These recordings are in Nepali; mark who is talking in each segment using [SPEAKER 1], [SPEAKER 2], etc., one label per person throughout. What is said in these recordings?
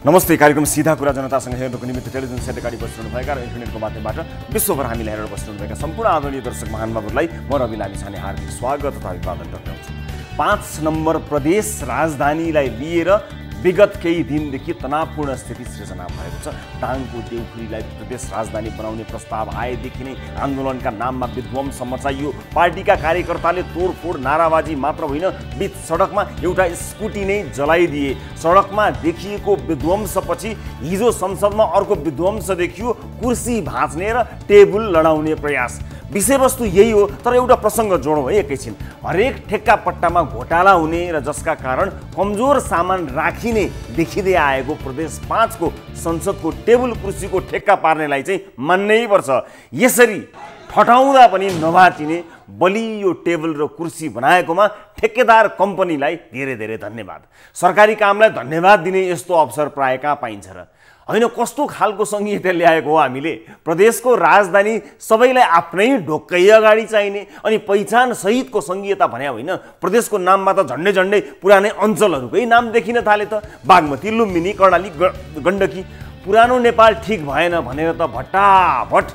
[SPEAKER 1] नमस्ते। कार्यक्रम सीधा कुरा जनतासँग हेर्नको निमित्त टेलिभिजन सेट अगाडि बसिरहनुभएका र इन्टरनेटको माध्यमबाट विश्वभर हामीलाई हेरेर बसिरहनुभएका सम्पूर्ण आदरणीय दर्शक महानुभावहरूलाई म रवि लामिछाने हार्दिक स्वागत तथा अभिवादन गर्दछु। 5 नम्बर प्रदेश राजधानीलाई लिएर विगत केही दिनदेखि तनावपूर्ण स्थिति सृजना भएको छ। दाङको देउखुरीलाई प्रदेश राजधानी बनाउने प्रस्ताव आएदेखि नै आन्दोलनका नाममा विध्वंस मचाइयो। पार्टीका कार्यकर्ताले तोडफोड नाराबाजी मात्र होइन, बीच सडकमा एउटा स्कुटी नै जलाइदिए। सडकमा देखिएको विध्वंसपछि हिजो संसदमा अर्को विध्वंस देखियो, कुर्सी भाँच्ने र टेबुल लडाउने प्रयास। विषयवस्तु यही हो, तर एउटा प्रसङ्ग जोडौँ है एकैछिन। हरेक ठेक्का पट्टामा घोटाला हुने र जसका कारण कमजोर सामान राखिने देखिँदै आएको प्रदेश 5 को संसदको टेबुल कुर्सीको ठेक्का पार्नेलाई चाहिँ मान्नै पर्छ। यसरी ठटाउँदा पनि नभाटिने बलियो टेबल र कुर्सी बनाएकोमा ठेकेदार कम्पनीलाई धेरै धेरै धन्यवाद। सरकारी कामलाई धन्यवाद दिने यस्तो अवसर प्राय कहाँ पाइन्छ र? होइन, कस्तो खालको संहिता ल्याएको हो हामीले? प्रदेशको राजधानी सबैलाई आफ्नै ढोक्कै अगाडि चाहिने अनि पहिचान सहितको संहिता भन्या होइन। प्रदेशको नाममा त झन्डै झन्डै पुरानै अञ्चलहरूकै नाम देखिन थाले त। बागमती, लुम्बिनी, कर्णाली, गण्डकी। पुरानो नेपाल ठिक भएन भनेर त भट्टाभट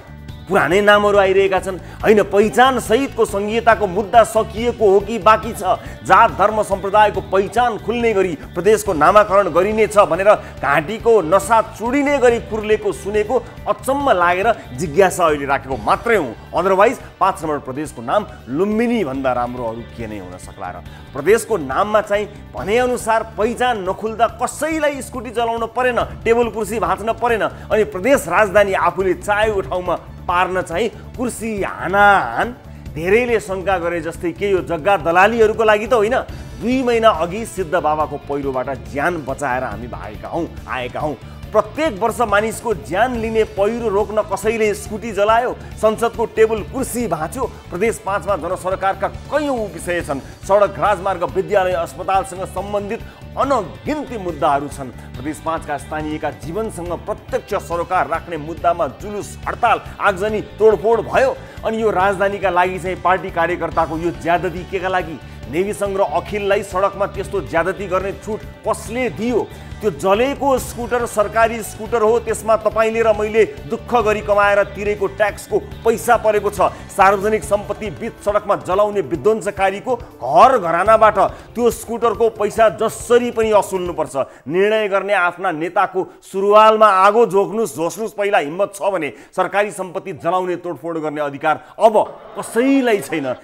[SPEAKER 1] पुरानै नामहरू आइरहेका छन्। होइन, पहिचान सहितको संहिताको मुद्दा सकिएको हो कि बाँकी छ? जात धर्म सम्प्रदायको पहिचान खुल्ने गरी प्रदेशको नामाकरण गरिनेछ भनेर घाँटीको नसा चुडिने गरी कुर्लेको सुनेको अचम्म लागेर जिज्ञासा अहिले राखेको मात्रै हुँ। अदरवाइज 5 नम्बर प्रदेशको नाम लुम्बिनी भन्दा राम्रो अरू के नै हुन सक्ला र? प्रदेशको नाममा चाहिँ भनेअनुसार पहिचान नखुल्दा कसैलाई स्कुटी चलाउन परेन, टेबल कुर्सी भाँच्न परेन, अनि प्रदेश राजधानी आफूले चाहेको ठाउँमा पार्न चाहिँ कुर्सी हानाहान। धेरैले शङ्का गरे जस्तै के यो जग्गा दलालीहरूको लागि त होइन? 2 महिना अघि सिद्ध बाबाको पहिरोबाट ज्यान बचाएर हामी आएका हौँ। प्रत्येक वर्ष मानिसको ज्यान लिने पहिरो रोक्न कसैले स्कुटी जलायो, संसदको टेबल कुर्सी भाँच्यो। प्रदेश 5 मा जनसरकारका कयौं विषय छन्। सडक, राजमार्ग, विद्यालय, अस्पतालसँग सम्बन्धित अनगिन्ती मुद्दाहरू छन्। प्रदेश 5 का स्थानीयका जीवनसँग प्रत्यक्ष सरोकार राख्ने मुद्दामा जुलुस, हडताल, आगजनी, तोडफोड भयो। अनि यो राजधानीका लागि चाहिँ पार्टी कार्यकर्ताको यो ज्यादती केका लागि? नेवी सङ्घ र अखिललाई सडकमा त्यस्तो ज्यादती गर्ने छुट कसले दियो? त्यो जलेको स्कुटर सरकारी स्कुटर हो, त्यसमा तपाईँले र मैले दुःख गरी कमाएर तिरेको ट्याक्सको पैसा परेको छ। सार्वजनिक सम्पत्ति बीच सडकमा जलाउने विध्वंसकारीको घर घरानाबाट त्यो स्कुटरको पैसा जसरी पनि असुल्नुपर्छ। निर्णय गर्ने आफ्ना नेताको सुरुवालमा आगो झोक्नुहोस् पहिला हिम्मत छ भने सरकारी सम्पत्ति जलाउने तोडफोड गर्ने अधिकार अब कसैलाई छैन।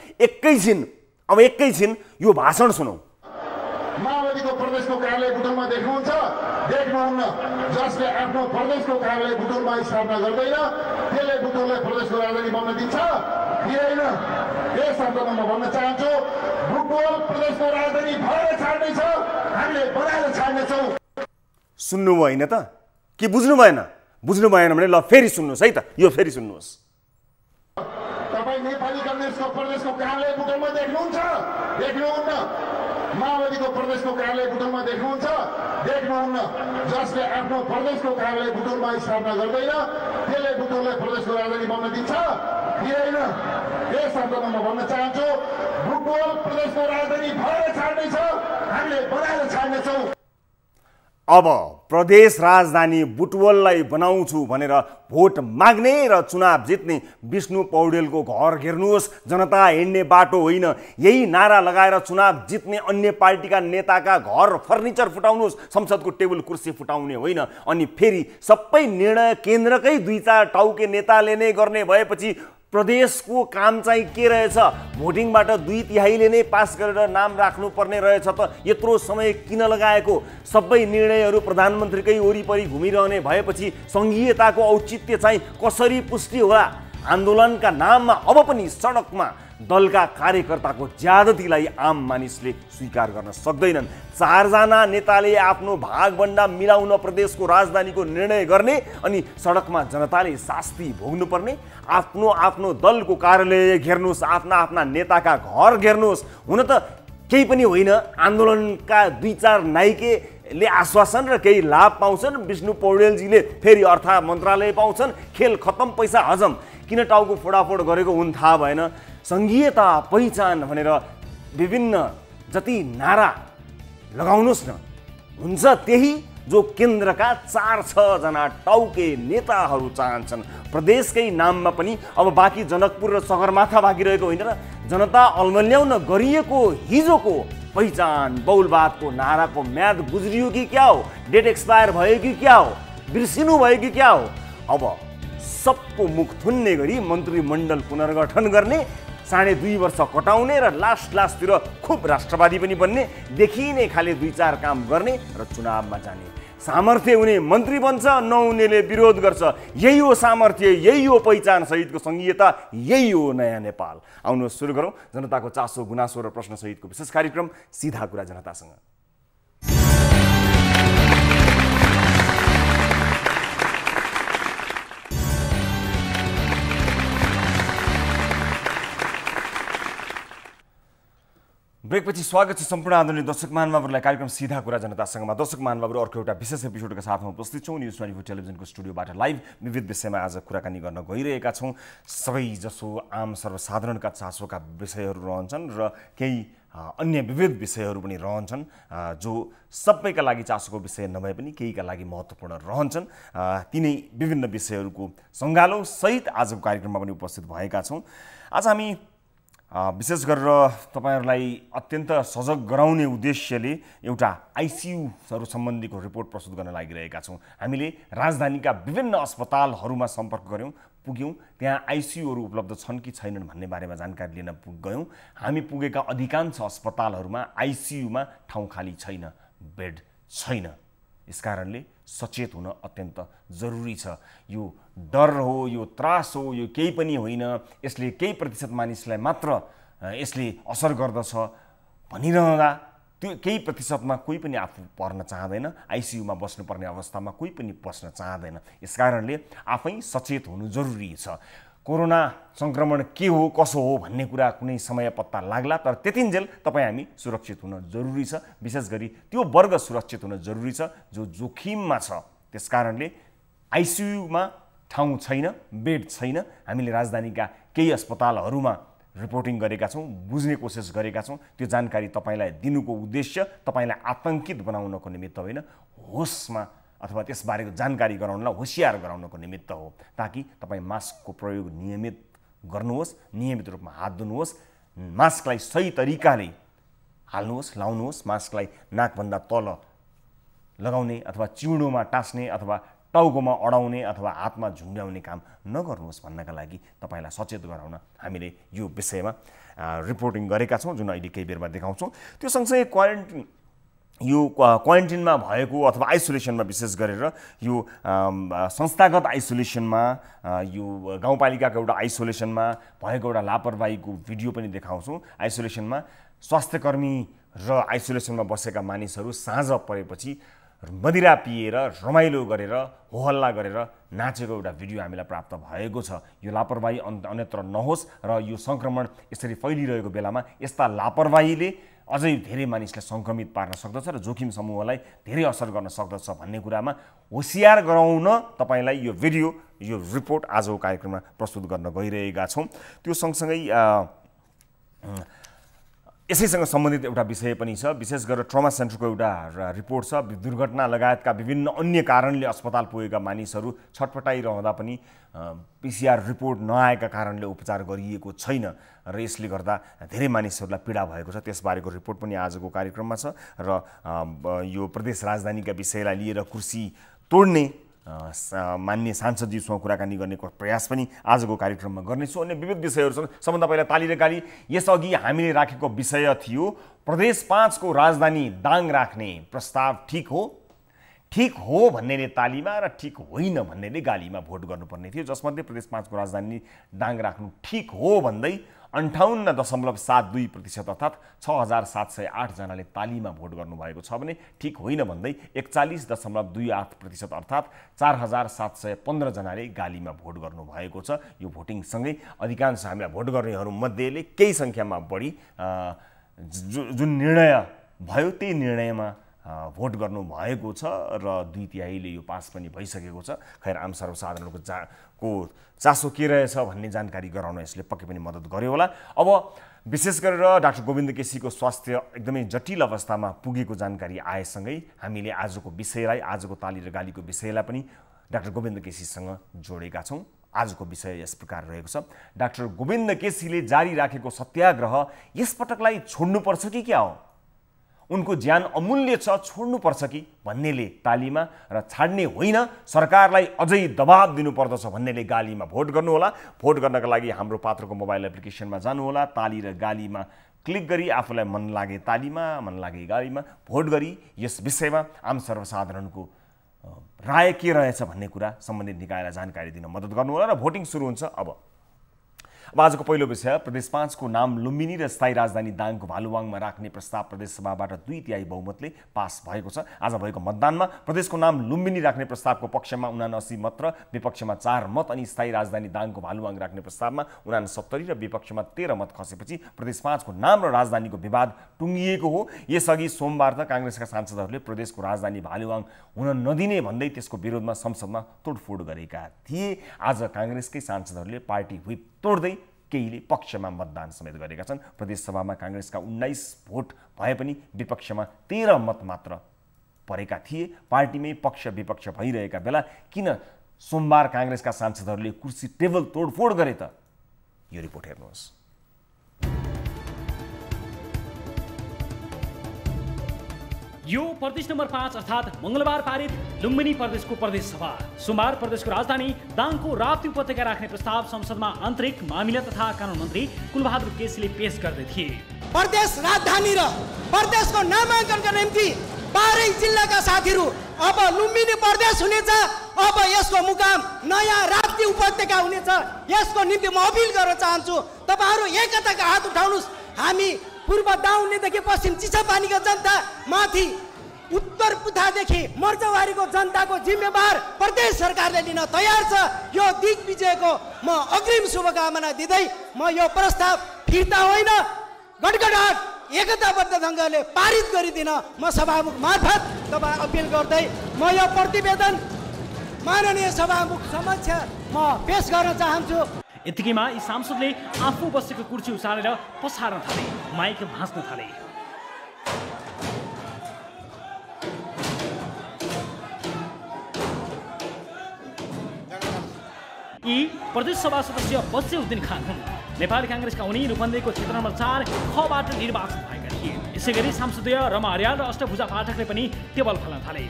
[SPEAKER 1] एकैछिन यो भाषण सुनौ।
[SPEAKER 2] माओवादीको प्रदेशको कार्यालय बुटोलमा देख्नुहुन्न, जसले आफ्नो प्रदेशको कार्यालय बुटोलमा स्थापना गर्दैन त्यसले बुटोललाई प्रदेशको राजधानी बन्न दिन्छ दिँदैन? यस शब्दमा म भन्न चाहन्छु, बुटोल प्रदेशको राजधानी भएर छाड्नेछ, हामीले बनाएर छाड्नेछौँ।
[SPEAKER 1] सुन्नुभयो होइन त? के बुझ्नु भएन? बुझ्नु भएन भने ल फेरि सुन्नुहोस् है त। यो फेरि सुन्नुहोस्।
[SPEAKER 2] तपाईँ नेपाली कङ्ग्रेसको प्रदेशको कार्यालय बुटोलमा देख्नुहुन्न, माओवादीको प्रदेशको कार्यालय बुटोलमा देख्नुहुन्न, जसले आफ्नो प्रदेशको कार्यालय बुटोलमा स्थापना गर्दैन त्यसले बुटोललाई प्रदेशको राजधानी बन्न दिन्छ दिँदैन? यस शब्दमा म भन्न चाहन्छु, बुटोल प्रदेशको राजधानी भएर छाड्नेछ, हामीले बनाएर छाड्नेछौँ।
[SPEAKER 1] अब प्रदेश राजधानी बुटवललाई बनाउँछु भनेर भोट माग्ने र चुनाव जित्ने विष्णु पौडेलको घर घेर्नुहोस्, जनता हिँड्ने बाटो होइन। यही नारा लगाएर चुनाव जित्ने अन्य पार्टीका नेताका घर फर्निचर फुटाउनुहोस्, संसदको टेबल कुर्सी फुटाउने होइन। अनि फेरि सबै निर्णय केन्द्रकै 2-4 टाउके नेताले नै गर्ने भएपछि प्रदेशको काम चाहिँ के रहेछ? भोटिङबाट 2/3 नै पास गरेर नाम राख्नुपर्ने रहेछ त यत्रो समय किन लगाएको? सबै निर्णयहरू प्रधानमन्त्रीकै वरिपरि घुमिरहने भएपछि संघीयताको औचित्य चाहिँ कसरी पुष्टि होला? आन्दोलनका नाममा अब पनि सडकमा दलका कार्यकर्ताको ज्यादतीलाई आम मानिसले स्वीकार गर्न सक्दैनन्। 4 जना नेताले आफ्नो भागभन्डा मिलाउन प्रदेशको राजधानीको निर्णय गर्ने अनि सडकमा जनताले शास्ति भोग्नुपर्ने। आफ्नो दलको कार्यालय घेर्नुहोस्, आफ्ना नेताका घर घेर्नुहोस्। हुन त केही पनि होइन, आन्दोलनका 2-4 नाइकेले आश्वासन र केही लाभ पाउँछन्, विष्णु पौडेलजीले फेरि अर्थ मन्त्रालय पाउँछन्, खेल खत्तम, पैसा हजम। किन टाउको फोडाफोड गरेको हुन थाहा भएन। संघीयता, पहिचान भनेर विभिन्न जति नारा लगाउनुहोस् न, हुन्छ त्यही जो केन्द्रका 4-6 जना टाउके नेताहरू चाहन्छन्। प्रदेशकै नाममा पनि अब बाँकी जनकपुर र सगरमाथा बाँकी रहेको होइन र जनता अल्मल्याउन गरिएको हिजोको पहिचान बहुलवादको नाराको म्याद गुज्रियो कि क्या हो, डेट एक्सपायर भयो कि क्या हो, बिर्सिनु भयो कि क्या हो। अब सबको मुख थुन्ने गरी मन्त्रीमण्डल पुनर्गठन गर्ने, 2.5 वर्ष कटाउने र लास्टतिर खुब राष्ट्रवादी पनि बन्ने, देखिने खाले 2-4 काम गर्ने र चुनावमा जाने। सामर्थ्य हुने मन्त्री बन्छ, नहुनेले विरोध गर्छ। यही हो सामर्थ्य, यही हो पहिचान सहितको संघीयता, यही हो नयाँ नेपाल। आउनुहोस् सुरु गरौँ जनताको चासो गुनासो र प्रश्न सहितको विशेष कार्यक्रम सीधा कुरा जनतासँग। ब्रेकपछि स्वागत छ सम्पूर्ण आदरणीय दर्शक महानुभावहरूलाई कार्यक्रम सीधा कुरा जनतासँगमा। दर्शक महानुभावहरू अर्को एउटा विशेष एपिसोडका साथमा उपस्थित छौँ। न्युज 24 टेलिभिजनको स्टुडियोबाट लाइभ विविध विषयमा आज कुराकानी गर्न गइरहेका छौँ। सबैजसो आम सर्वसाधारणका चासोका विषयहरू रहन्छन् र केही अन्य विविध विषयहरू पनि रहन्छन् जो सबैका लागि चासोको विषय नभए पनि केहीका लागि महत्त्वपूर्ण रहन्छन्। तिनै विभिन्न विषयहरूको सङ्गालो सहित आजको कार्यक्रममा पनि उपस्थित भएका छौँ। आज हामी विशेष गरेर तपाईहरुलाई अत्यन्त सजग गराउने उद्देश्यले एउटा आइसियुहरू सम्बन्धीको रिपोर्ट प्रस्तुत गर्न लागिरहेका छौँ। हामीले राजधानीका विभिन्न अस्पतालहरूमा सम्पर्क गर्यौं, पुग्यौं, त्यहाँ आइसियुहरू उपलब्ध छन् कि छैनन् भन्ने बारेमा जानकारी लिन गयौं। हामी पुगेका अधिकांश अस्पतालहरूमा आइसियुमा ठाउँ खाली छैन, बेड छैन। यसकारणले सचेत हुन अत्यन्त जरुरी छ। यो डर हो, यो त्रास हो, यो केही पनि होइन, यसले केही प्रतिशत मानिसलाई मात्र यसले असर गर्दछ भनिरहँदा त्यो केही प्रतिशतमा कोही पनि आफू पर्न चाहदैन, आइसियुमा बस्नुपर्ने अवस्थामा कोही पनि बस्न चाहदैन। यसकारणले आफै सचेत हुनु जरुरी छ। कोरोना संक्रमण के हो कसो हो भन्ने कुरा कुनै समय पत्ता लाग्ला, तर त्यतिन्जेल तपाईँ हामी सुरक्षित हुन जरुरी छ। विशेष गरी त्यो वर्ग सुरक्षित हुन जरुरी छ जो जोखिममा छ। त्यसकारणले आइसियुमा ठाउँ छैन, बेड छैन। हामीले राजधानीका केही अस्पतालहरूमा रिपोर्टिङ गरेका छौँ, बुझ्ने कोसिस गरेका छौँ। त्यो जानकारी तपाईलाई दिनुको उद्देश्य तपाईलाई आतंकित बनाउनको निमित्त होइन, होसमा अथवा त्यसबारेको जानकारी गराउनलाई होशियार गराउनको निमित्त हो, ताकि तपाईँ मास्कको प्रयोग नियमित गर्नुहोस्, नियमित रूपमा हात धुनुहोस्, मास्कलाई सही तरिकाले हाल्नुहोस्, लाउनुहोस्। मास्कलाई नाकभन्दा तल लगाउने अथवा चिउँडोमा टास्ने अथवा टाउकोमा अडाउने अथवा हातमा झुन्ड्याउने काम नगर्नुहोस् भन्नका लागि तपाईलाई सचेत गराउन हामीले यो विषयमा रिपोर्टिङ गरेका छौँ, जुन अहिले केही बेरमा देखाउँछौँ। त्यो सँगसँगै क्वारेन्टिनमा भएको अथवा आइसोलेसनमा विशेष गरेर यो संस्थागत आइसोलेसनमा, यो गाउँपालिकाको एउटा आइसोलेसनमा भएको एउटा लापरवाहीको भिडियो पनि देखाउँछौँ। आइसोलेसनमा स्वास्थ्यकर्मी र आइसोलेसनमा बसेका मानिसहरू साँझ परेपछि मदिरा पिएर रमाइलो गरेर होहल्ला गरेर नाचेको एउटा भिडियो हामीलाई प्राप्त भएको छ। यो लापरवाही अन्यत्र नहोस् र यो संक्रमण यसरी फैलिरहेको बेलामा यस्ता लापरवाहीले अझै धेरै मानिसलाई संक्रमित पार्न सक्दछ र जोखिम समूहलाई धेरै असर गर्न सक्दछ भन्ने कुरामा होशियार गराउन तपाईलाई यो भिडियो, यो रिपोर्ट आजको कार्यक्रममा प्रस्तुत गर्न गइरहेका छौँ। त्यो सँगसँगै यसैसँग सम्बन्धित एउटा विषय पनि छ। विशेष गरेर ट्रमा सेन्टरको एउटा रिपोर्ट छ। दुर्घटना लगायतका विभिन्न अन्य कारणले अस्पताल पुगेका मानिसहरू छटपटाइरहँदा पनि पिसिआर रिपोर्ट नआएका कारणले उपचार गरिएको छैन र यसले गर्दा धेरै मानिसहरूलाई पीडा भएको छ। त्यसबारेको रिपोर्ट पनि आजको कार्यक्रममा छ र यो प्रदेश राजधानीका विषयलाई लिएर कुर्सी तोड्ने मान्य सांसदज्यूसँग कुराकानी गर्ने प्रयास पनि आजको कार्यक्रममा गर्नेछु। अन्य विविध विषयहरू छन्। सबभन्दा पहिला ताली र गाली। यसअघि हामीले राखेको विषय थियो प्रदेश 5 को राजधानी दाङ राख्ने प्रस्ताव ठिक हो? ठिक हो भन्नेले तालीमा र ठिक होइन भन्नेले गालीमा भोट गर्नुपर्ने थियो, जसमध्ये प्रदेश 5 को राजधानी दाङ राख्नु ठिक हो भन्दै 58.72% अर्थात् 6,708 जनाले तालीमा भोट गर्नुभएको छ भने ठिक होइन भन्दै 41.28% अर्थात् 4,715 जनाले गालीमा भोट गर्नुभएको छ। यो भोटिङसँगै अधिकांश हामीलाई भोट गर्नेहरू मध्येले केही सङ्ख्यामा बढी जुन निर्णय भयो त्यही निर्णयमा भोट गर्नु भएको छ र 2/3 यो पास पनि भइसकेको छ। खैर आम सर्वसाधारणको चासो के रहेछ भन्ने जानकारी गराउन यसले पक्कै पनि मद्दत गर्यो होला। अब विशेष गरेर डाक्टर गोविन्द केसीको स्वास्थ्य एकदमै जटिल अवस्थामा पुगेको जानकारी आएसँगै हामीले आजको विषयलाई, आजको ताली र गालीको विषयलाई पनि डाक्टर गोविन्द केसीसँग जोडेका छौँ। आजको विषय यस प्रकार रहेको छ, डाक्टर गोविन्द केसीले जारी राखेको सत्याग्रह यसपटकलाई छोड्नुपर्छ कि क्या हो, उनको ज्यान अमूल्य छ, छोड्नुपर्छ कि भन्नेले तालीमा र छाड्ने होइन सरकारलाई अझै दबाब दिनुपर्दछ भन्नेले गालीमा भोट गर्नुहोला। भोट गर्नका लागि हाम्रो पात्रको मोबाइल एप्लिकेसनमा जानुहोला, ताली र गालीमा क्लिक गरी आफूलाई मन लागे तालीमा, मन लागे गालीमा भोट गरी यस विषयमा आम सर्वसाधारणको राय के रहेछ भन्ने कुरा सम्बन्धित निकायलाई जानकारी दिन मद्दत गर्नुहोला र भोटिङ सुरु हुन्छ। अब आजको पहिलो विषय, प्रदेश 5 को नाम लुम्बिनी र स्थायी राजधानी दाङको भालुवाङमा राख्ने प्रस्ताव प्रदेश सभाबाट 2/3 बहुमतले पास भएको छ। आज भएको मतदानमा प्रदेशको नाम लुम्बिनी राख्ने प्रस्तावको पक्षमा 79 मत र विपक्षमा 4 मत अनि स्थायी राजधानी दाङको भालुवाङ राख्ने प्रस्तावमा 69 र विपक्षमा 13 मत खसेपछि प्रदेश 5 को नाम र राजधानीको विवाद टुङ्गिएको हो। यसअघि सोमबार त कांग्रेसका सांसदहरूले प्रदेशको राजधानी भालुवाङ हुन नदिने भन्दै त्यसको विरोधमा संसदमा तोडफोड गरेका थिए। आज कांग्रेसकै सांसदहरूले पार्टी व्हिप तोड्दै केहीले पक्षमा मतदान समेत गरेका छन्। प्रदेश सभामा कांग्रेसका 19 भोट भए पनि विपक्षमा 13 मत मात्र परेका थिए। पार्टीमै पक्ष विपक्ष भइरहेका बेला किन सोमबार कांग्रेसका सांसदहरूले कुर्सी टेबल तोडफोड गरे त? यो रिपोर्ट हेर्नुहोस्।
[SPEAKER 3] यो प्रदेश नम्बर 5 अर्थात् मंगलबार पारित लुम्बिनी प्रदेशको प्रदेश सभा। सोमबार प्रदेशको राजधानी दाङको राप्ती उपत्यका राख्ने प्रस्ताव संसदमा आन्तरिक मामिला तथा कानुन मन्त्री कुलबहादुर केसीले पेश गर्दै थिए।
[SPEAKER 4] प्रदेश राजधानी र प्रदेशको नामाङ्कनका निम्ति 12 जिल्लाका साथीहरू अब लुम्बिनी प्रदेश हुनेछ। अब यसको मुकाम नयाँ राप्ती उपत्यका हुनेछ। यसको निम्ति म अपिल गर्न चाहन्छु, तपाईहरु एकताका हात उठाउनुस्। हामी पूर्व दाउनेदेखि पश्चिम चिसापानीको जनता माथि उत्तर पुथादेखि मर्चवारीको जनताको जिम्मेवार प्रदेश सरकारले लिन तयार छ। यो दिग्विजयको म अग्रिम शुभकामना दिँदै म यो प्रस्ताव फिर्ता होइन गडगडाट एकताबद्ध ढङ्गले पारित गरिदिन म सभामुख मार्फत तपाईँ अपिल गर्दै म यो प्रतिवेदन माननीय सभामुख समक्ष म पेश गर्न चाहन्छु।
[SPEAKER 3] यतिकैमा यी सांसदले आफू बसेको कुर्सी उचालेर पछार्न थाले, माइक भाँच्न थाले। यी प्रदेश सभा सदस्य बच्चेउद्दिन खान हुन्। नेपाली कांग्रेसका उनी रूपन्देहीको क्षेत्र नम्बर 4 खबाट निर्वाचित भएका थिए। यसैगरी सांसदीय रमा अर्याल र अष्टभुजा पाठकले पनि टेबल खेल्न थाले।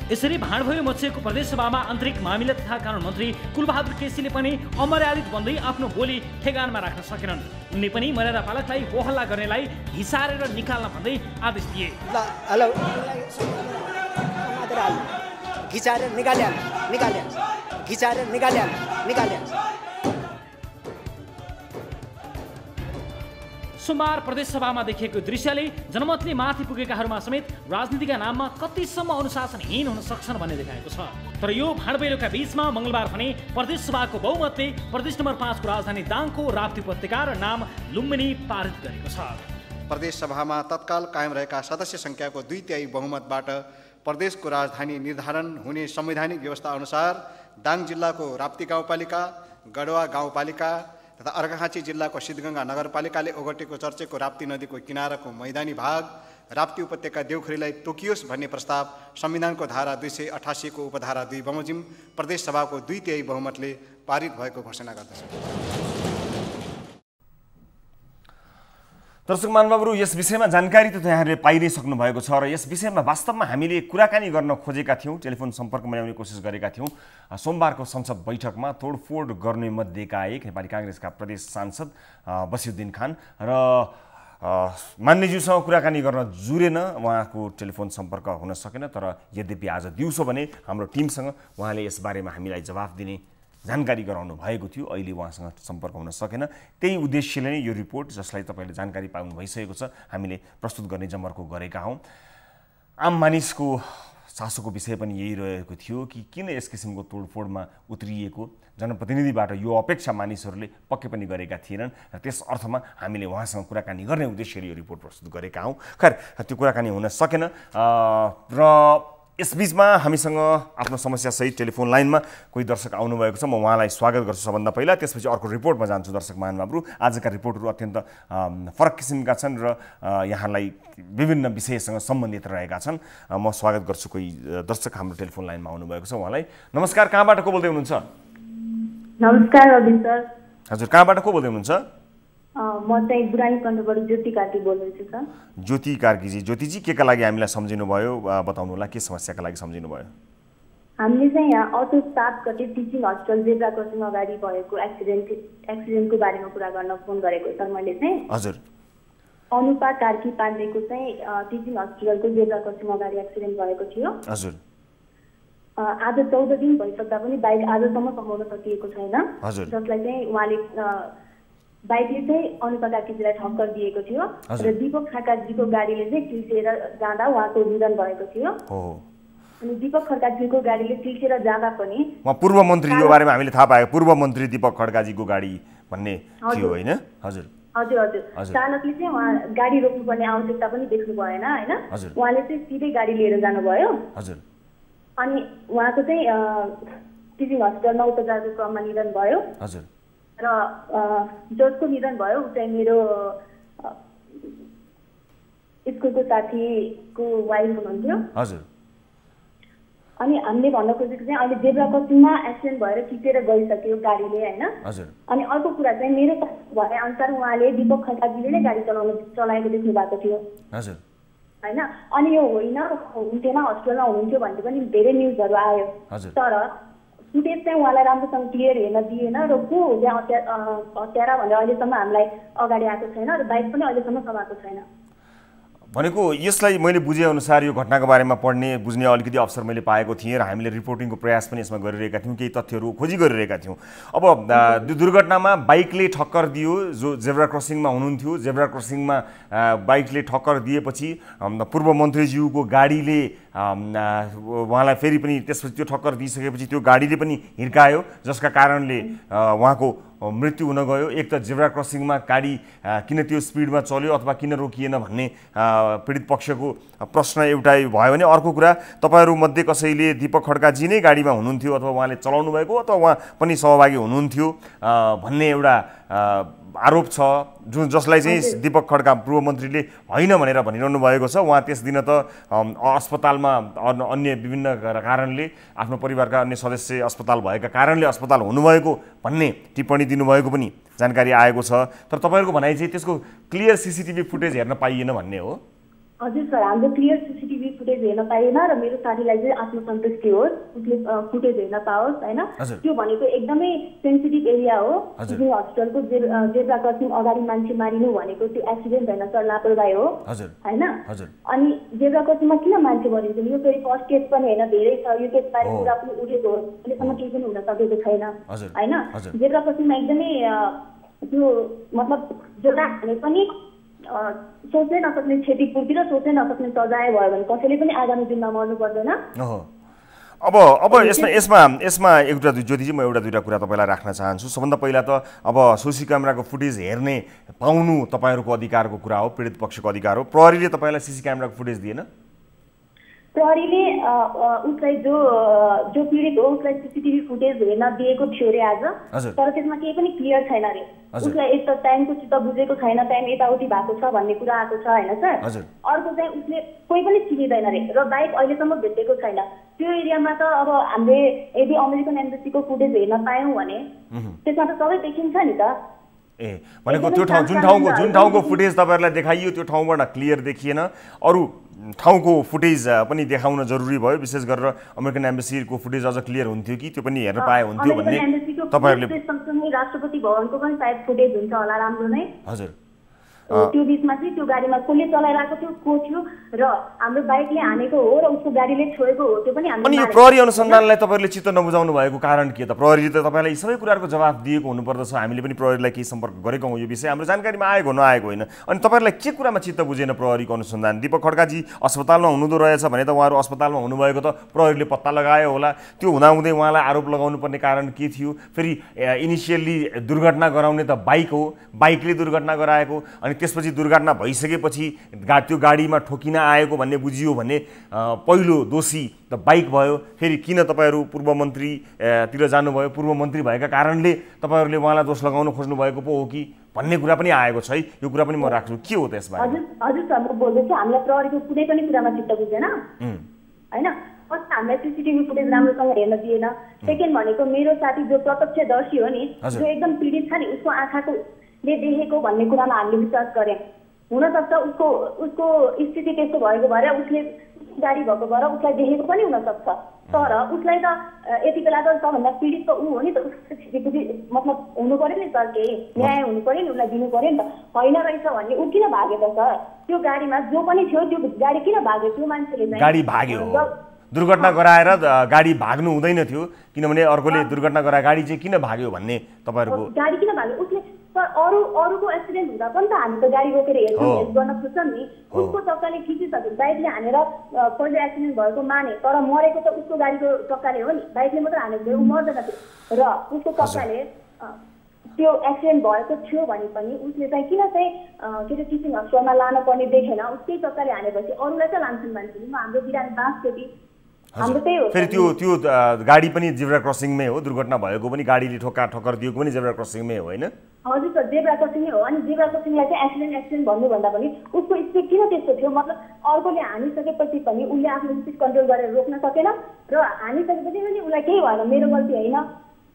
[SPEAKER 3] यसरी भाँड भयो मचिएको प्रदेश सभामा आन्तरिक मामिला तथा कानुन मन्त्री कुलबहादुर केसीले पनि अमर्यादित बन्दै आफ्नो बोली ठेगानमा राख्न सकेनन्। उनले पनि मर्यादा पालकलाई होहल्ला गर्नेलाई हिसारेर निकाल्न भन्दै आदेश दिए।
[SPEAKER 4] हेलो घिचारेर निकाल्या घिचारेर निकाल्या।
[SPEAKER 3] सोमबार प्रदेश सभामा देखिएको दृश्यले जनमतले माथि पुगेकाहरूमा समेत राजनीतिका नाममा कतिसम्म अनुशासनहीन हुन सक्छन् भन्ने देखाएको छ। तर यो भाँडबैलोका बीचमा मंगलबार भने प्रदेश सभाको बहुमतले प्रदेश नम्बर 5 को राजधानी दाङको राप्ती उपत्यका र नाम लुम्बिनी पारित गरेको छ।
[SPEAKER 5] प्रदेश सभामा तत्काल कायम रहेका सदस्य संख्याको 2/3 बहुमतबाट प्रदेशको राजधानी निर्धारण हुने संवैधानिक व्यवस्था अनुसार दाङ जिल्लाको राप्ती गाउँपालिका, गडवा गाउँपालिका तथा अर्घाखाँची जिल्लाको सिद्धगङ्गा नगरपालिकाले ओगटेको चर्चेको राप्ती नदीको किनाराको मैदानी भाग राप्ती उपत्यका देउखुरीलाई तोकियोस् भन्ने प्रस्ताव संविधानको धारा 288 को उपधारा 2 बमोजिम प्रदेश सभाको 2/3 बहुमतले पारित भएको घोषणा गर्दछ।
[SPEAKER 1] दर्शक महानुभावहरू, यस विषयमा जानकारी त यहाँहरूले पाइ नै सक्नु भएको छ र यस विषयमा वास्तवमा हामीले कुराकानी गर्न खोजेका थियौँ, टेलिफोन सम्पर्कमा ल्याउने कोसिस गरेका थियौँ। सोमबारको संसद बैठकमा तोडफोड गर्ने मध्येका एक नेपाली कांग्रेसका प्रदेश सांसद बसिउद्दिन खान र मान्यज्यूसँग कुराकानी गर्न जुरेन, उहाँको टेलिफोन सम्पर्क हुन सकेन। तर यद्यपि आज दिउँसो भने हाम्रो टिमसँग उहाँले यसबारेमा हामीलाई जवाफ दिने जानकारी गराउनु भएको थियो। अहिले उहाँसँग सम्पर्क हुन सकेन। त्यही उद्देश्यले नै यो रिपोर्ट, जसलाई तपाईँले जानकारी पाउनु भइसकेको छ, हामीले प्रस्तुत गर्ने जमर्को गरेका हौँ। आम मानिसको चासोको विषय पनि यही रहेको थियो कि किन यस किसिमको तोडफोडमा उत्रिएको। जनप्रतिनिधिबाट यो अपेक्षा मानिसहरूले पक्कै पनि गरेका थिएनन् र त्यस अर्थमा हामीले उहाँसँग कुराकानी गर्ने उद्देश्यले यो रिपोर्ट प्रस्तुत गरेका हौँ। खैर, त्यो कुराकानी हुन सकेन र यसबीचमा हामीसँग आफ्नो समस्यासहित टेलिफोन लाइनमा कोही दर्शक आउनुभएको छ। म उहाँलाई स्वागत गर्छु सबभन्दा पहिला, त्यसपछि अर्को रिपोर्टमा जान्छु। दर्शक महानुभावहरू, आजका रिपोर्टहरू अत्यन्त फरक किसिमका छन् र यहाँलाई विभिन्न विषयसँग सम्बन्धित रहेका छन्। म स्वागत गर्छु कोही दर्शक हाम्रो टेलिफोन लाइनमा आउनुभएको छ, उहाँलाई। नमस्कार, कहाँबाट को बोल्दै हुनुहुन्छ?
[SPEAKER 6] नमस्कार रविन सर।
[SPEAKER 1] हजुर, कहाँबाट को बोल्दै हुनुहुन्छ?
[SPEAKER 6] म चाहिँ बुढानी कण्ठबाट ज्योति कार्की बोल्दैछु सर।
[SPEAKER 1] ज्योति कार्कीजी, ज्योतिजी के का लागि हामीलाई सम्झिनु भयो बताउनु होला, के समस्याका लागि सम्झिनु भयो?
[SPEAKER 6] हामीले चाहिँ यहाँ अटो 7 गते टिचिङ हस्पिटल जेब्रा क्रसिङ अगाडि भएको एक्सिडेन्टको बारेमा कुरा गर्न फोन गरेको सर मैले चाहिँ।
[SPEAKER 1] हजुर।
[SPEAKER 6] अनुपा कार्की पाण्डेको चाहिँ टिचिङ हस्पिटलको जेब्रा क्रसिङ अगाडि एक्सिडेन्ट भएको थियो।
[SPEAKER 1] हजुर।
[SPEAKER 6] आज 14 दिन भइसक्दा पनि बाइक आजसम्म समाउन सकिएको छैन।
[SPEAKER 1] हजुर।
[SPEAKER 6] जसलाई चाहिँ उहाँले बाइकले चाहिँ अनुपा कार्कीजीलाई ठक्कर दिएको थियो र दीपक खड्काजीको गाडीले चाहिँ चिल्सेर जाँदा उहाँको निधन भएको थियो। अनि दीपक खड्काजीको गाडीले चिल्सेर जाँदा पनि
[SPEAKER 1] उहाँ पूर्व मन्त्री, यो बारेमा हामीले थाहा पाएको, पूर्व मन्त्री दीपक खड्काजीको गाडी भन्ने थियो होइन? हजुर
[SPEAKER 6] हजुर हजुर। चालकले चाहिँ उहाँ गाडी रोक्नुपर्ने आवश्यकता पनि देख्नु भएन होइन, उहाँले चाहिँ सिधै गाडी लिएर जानुभयो।
[SPEAKER 1] हजुर।
[SPEAKER 6] अनि उहाँको चाहिँ टिचिङ हस्पिटलमा उपचारको क्रममा निधन भयो।
[SPEAKER 1] हजुर।
[SPEAKER 6] र जसको निधन भयो ऊ चाहिँ मेरो स्कुलको साथीको वाइफ हुनुहुन्थ्यो।
[SPEAKER 1] हजुर।
[SPEAKER 6] अनि हामीले भन्न खोजेको चाहिँ अहिले जेब्रा क्रसिङमा एक्सिडेन्ट भएर खिचेर गइसक्यो गाडीले होइन।
[SPEAKER 1] हजुर।
[SPEAKER 6] अनि अर्को कुरा चाहिँ मेरो भए अनुसार उहाँले दीपक खड्काजीले नै गाडी चलाएको देख्नु भएको थियो।
[SPEAKER 1] हजुर।
[SPEAKER 6] होइन, अनि यो होइन हुन्थेन हस्पिटलमा हुनुहुन्थ्यो भन्ने पनि धेरै न्युजहरू आयो। तर फुटेज चाहिँ उहाँलाई राम्रोसँग क्लियर हेर्न दिएन र को हो त्यहाँ हत्यारा भनेर अहिलेसम्म हामीलाई अगाडि आएको छैन र बाइक पनि अहिलेसम्म समाएको छैन।
[SPEAKER 1] भनेको यसलाई मैले बुझेअनुसार यो घटनाको बारेमा पढ्ने बुझ्ने अलिकति अवसर मैले पाएको थिएँ र हामीले रिपोर्टिङको प्रयास पनि यसमा गरिरहेका थियौँ, केही तथ्यहरू खोजी गरिरहेका थियौँ। अब दुर्घटनामा बाइकले ठक्कर दियो, जो जेब्रा क्रसिङमा हुनुहुन्थ्यो, जेब्रा क्रसिङमा बाइकले ठक्कर दिएपछि पूर्व मन्त्रीज्यूको गाडीले उहाँलाई फेरि पनि त्यसपछि त्यो ठक्कर दिइसकेपछि त्यो गाडीले पनि हिर्कायो, जसका कारणले उहाँको मृत्यु हुन गयो। एक त जेब्रा क्रसिङमा गाडी किन त्यो स्पिडमा चल्यो अथवा किन रोकिएन भन्ने पीडित पक्षको प्रश्न एउटा भयो भने, अर्को कुरा तपाईँहरूमध्ये कसैले दीपक खड्काजी नै गाडीमा हुनुहुन्थ्यो अथवा उहाँले चलाउनु भएको अथवा उहाँ पनि सहभागी हुनुहुन्थ्यो भन्ने एउटा आरोप छ, जसलाई चाहिँ दीपक खड्का पूर्व मन्त्रीले होइन भनेर भनिरहनु भएको छ। उहाँ त्यस दिन त अस्पतालमा अन्य विभिन्न कारणले आफ्नो परिवारका अन्य सदस्य अस्पताल भएका कारणले अस्पताल हुनुभएको भन्ने टिप्पणी दिनुभएको पनि जानकारी आएको छ। तर तपाईँहरूको भनाइ चाहिँ त्यसको क्लियर सिसिटिभी फुटेज हेर्न पाइएन भन्ने हो?
[SPEAKER 6] हजुर सर, हाम्रो क्लियर सिसिटिभी फुटेज हेर्न पाइएन र मेरो साथीलाई चाहिँ आत्मसन्तुष्टि होस्, उसले फुटेज हेर्न पाओस् होइन। त्यो भनेको एकदमै सेन्सिटिभ एरिया हो। टिचिङ हस्पिटलको जेब्रा क्रसिङ अगाडि मान्छे मारिनु भनेको त्यो एक्सिडेन्ट होइन सर, लापरवाही हो होइन। अनि जेब्रा क्रसिङमा किन मान्छे मरिन्छ? यो फेरि फर्स्ट केस पनि होइन, धेरै छ। यो केसबारे कुरा पनि उठेको हो, अहिलेसम्म केही पनि हुन सकेको छैन होइन। जेब्रा क्रसिङमा एकदमै त्यो मतलब जोडा हाने पनि सोच्नै नसक्ने क्षतिपूर्ति र सोच्नै नसक्ने सजाय भयो भने कसैले पनि आगामी दिनमा मर्नु पर्दैन।
[SPEAKER 1] अब यसमा एउटा ज्योतिजी, म एउटा दुईवटा कुरा तपाईँलाई राख्न चाहन्छु। सबभन्दा पहिला त अब सोसी क्यामेराको फुटेज हेर्ने पाउनु तपाईँहरूको अधिकारको कुरा हो, पीडित पक्षको अधिकार हो। प्रहरीले तपाईँलाई सिसी क्यामेराको फुटेज दिएन?
[SPEAKER 6] प्रहरीले उसलाई जो पीडित हो उसलाई सिसिटिभी फुटेज हेर्न दिएको थियो अरे आज, तर त्यसमा केही पनि क्लियर छैन अरे। उसलाई एक त टाइमको चित्त बुझेको छैन, टाइम यताउति भएको छ भन्ने कुरा आएको छ होइन सर। अर्को चाहिँ उसले कोही पनि चिनिँदैन अरे र बाइक अहिलेसम्म भेटेको छैन। त्यो एरियामा त अब हामीले यदि अमेरिकन एम्बेसीको फुटेज हेर्न पायौँ भने त्यसमा त सबै देखिन्छ नि त।
[SPEAKER 1] भनेको त्यो ठाउँ जुन ठाउँको फुटेज तपाईँहरूलाई देखाइयो त्यो ठाउँबाट क्लियर देखिएन, अरू ठाउँको फुटेज पनि देखाउन जरुरी भयो। विशेष गरेर अमेरिकन एम्बेसीको फुटेज अझ क्लियर हुन्थ्यो कि त्यो पनि हेर्न पाए हुन्थ्यो भन्ने
[SPEAKER 6] तपाईँहरूले। राष्ट्रपति भवनको पनि सायद फुटेज हुन्छ होला राम्रो नै।
[SPEAKER 1] हजुर।
[SPEAKER 6] त्यो बिचमा चाहिँ त्यो गाडीमा कसले चलाइरहेको थियो, को थियो र हाम्रो बाइकले हानेको हो र उसको गाडीले छोडेको हो, त्यो पनि
[SPEAKER 1] अनि यो प्रहरी अनुसन्धानलाई तपाईँहरूले चित्त नबुझाउनु भएको कारण के त? प्रहरीले त तपाईँलाई यी सबै कुराहरूको जवाफ दिएको हुनुपर्दछ। हामीले पनि प्रहरीलाई केही सम्पर्क गरेको हौँ, यो विषय हाम्रो जानकारीमा आएको नआएको होइन। अनि तपाईँहरूलाई के कुरामा चित्त बुझेन प्रहरीको अनुसन्धान? दीपक खड्काजी अस्पतालमा हुनुहुँदो रहेछ भने त उहाँहरू अस्पतालमा हुनुभएको त प्रहरीले पत्ता लगायो होला। त्यो हुँदाहुँदै उहाँलाई आरोप लगाउनु पर्ने कारण के थियो? फेरि इनिसियल्ली दुर्घटना गराउने त बाइक हो, बाइकले दुर्घटना गराएको, अनि अनि त्यसपछि दुर्घटना भइसकेपछि त्यो गाडीमा ठोकिन आएको भन्ने बुझियो भने पहिलो दोषी त बाइक भयो। फेरि किन तपाईँहरू पूर्व मन्त्रीतिर जानुभयो, पूर्व मन्त्री भएका कारणले तपाईँहरूले उहाँलाई दोष लगाउन खोज्नु भएको पो हो कि भन्ने कुरा पनि आएको छ है। यो कुरा पनि म राख्छु, के हो त यसमा?
[SPEAKER 6] हजुर सर, म बोल्दैछु। हामीलाई प्रहरीको कुनै पनि कुरामा चित्त बुझेन होइन। फर्स्ट हामीलाई सिसिटिभी फुटेज राम्रोसँग हेर्न दिएन। सेकेन्ड भनेको मेरो साथी जो प्रत्यक्षदर्शी हो नि, जो एकदम पीडित छ नि, उसको आँखाले देखेको भन्ने कुरामा हामीले विश्वास गऱ्यौँ। हुनसक्छ उसको स्थिति त्यस्तो भएको भएर उसले गाडी भएको भएर उसलाई देखेको पनि हुनसक्छ, तर उसलाई त यति बेला त सबभन्दा पीडित त ऊ हो नि त। उसको क्षतिपूर्ति मतलब हुनु पर्यो नि सर, केही न्याय हुनु पर्यो नि, उसलाई दिनु पर्यो नि त। होइन रहेछ भन्ने ऊ किन भाग्यो त सर? त्यो गाडीमा जो पनि थियो त्यो गाडी किन भाग्यो? त्यो मान्छेले
[SPEAKER 1] गाडी भाग्यो, दुर्घटना गराएर गाडी भाग्नु हुँदैन थियो, किनभने अर्कोले दुर्घटना गराए गाडी चाहिँ किन भाग्यो भन्ने तपाईँहरूको
[SPEAKER 6] गाडी किन भाग्यो? उसले अरूको एक्सिडेन्ट हुँदा पनि त हामी त गाडी रोकेर हेर्छौँ, हेल्प गर्न खोज्छौँ नि। उसको चक्काले खिचिसक्यो, बाइकले हानेर पहिलो एक्सिडेन्ट भएको माने, तर मरेको त उसको गाडीको चक्काले हो नि, बाइकले मात्र हानेको थियो, ऊ मर्दैन थियो। र उसको चक्काले त्यो एक्सिडेन्ट भएको थियो भने पनि उसले चाहिँ किन चाहिँ के अरे टिचिङ हस्पिटलमा लान पर्ने देखेन? उसकै चक्काले हानेपछि अरूलाई त लान्छन् मान्छेले। हाम्रो बिरामी बाँच थियो कि हाम्रो त्यही हो।
[SPEAKER 1] फेरि त्यो गाडी पनि जेब्रा क्रसिङमै हो, दुर्घटना भएको पनि गाडीले ठक्कर दिएको पनि जेब्रा क्रसिङमै हो होइन?
[SPEAKER 6] हजुर सर, जेब्रा क्रसिङै हो। अनि जेब्रा क्रसिङलाई चाहिँ एक्सिडेन्ट भन्नुभन्दा पनि उसको स्पिड किन त्यस्तो थियो? मतलब अर्कोले हानिसकेपछि पनि उसले आफ्नो स्पिड कन्ट्रोल गरेर रोक्न सकेन, र हानिसकेपछि पनि उसलाई केही भएन, मेरो गल्ती होइन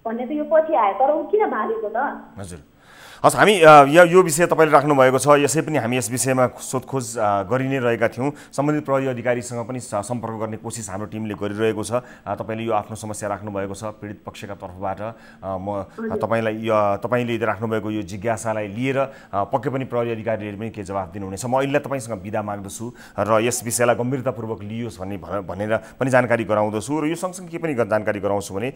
[SPEAKER 6] भन्ने त यो पछि आयो, तर ऊ किन भागेको त?
[SPEAKER 1] हजुर, हस्, हामी यो विषय तपाईँले राख्नुभएको छ, यसै पनि हामी यस विषयमा सोधखोज गरि नै रहेका थियौँ। सम्बन्धित प्रहरी अधिकारीसँग पनि सम्पर्क गर्ने कोसिस हाम्रो टिमले गरिरहेको छ। तपाईँले यो आफ्नो समस्या राख्नुभएको छ पीडित पक्षका तर्फबाट। म तपाईँले राख्नुभएको यो जिज्ञासालाई लिएर पक्कै पनि प्रहरी अधिकारीले पनि के जवाफ दिनुहुनेछ। म अहिले तपाईँसँग बिदा माग्दछु र यस विषयलाई गम्भीरतापूर्वक लियोस् भनेर पनि जानकारी गराउँदछु। र यो सँगसँगै के पनि जानकारी गराउँछु भने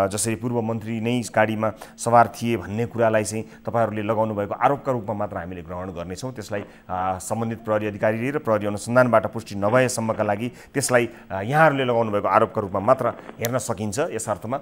[SPEAKER 1] जसरी पूर्व मन्त्री नै गाडीमा सवार थिए भन्ने कुरालाई चाहिँ तपाईँहरूले लगाउनु भएको आरोपका रूपमा मात्र हामीले ग्रहण गर्नेछौँ। त्यसलाई सम्बन्धित प्रहरी अधिकारीले र प्रहरी अनुसन्धानबाट पुष्टि नभएसम्मका लागि त्यसलाई यहाँहरूले लगाउनु भएको आरोपका रूपमा मात्र हेर्न सकिन्छ। यस अर्थमा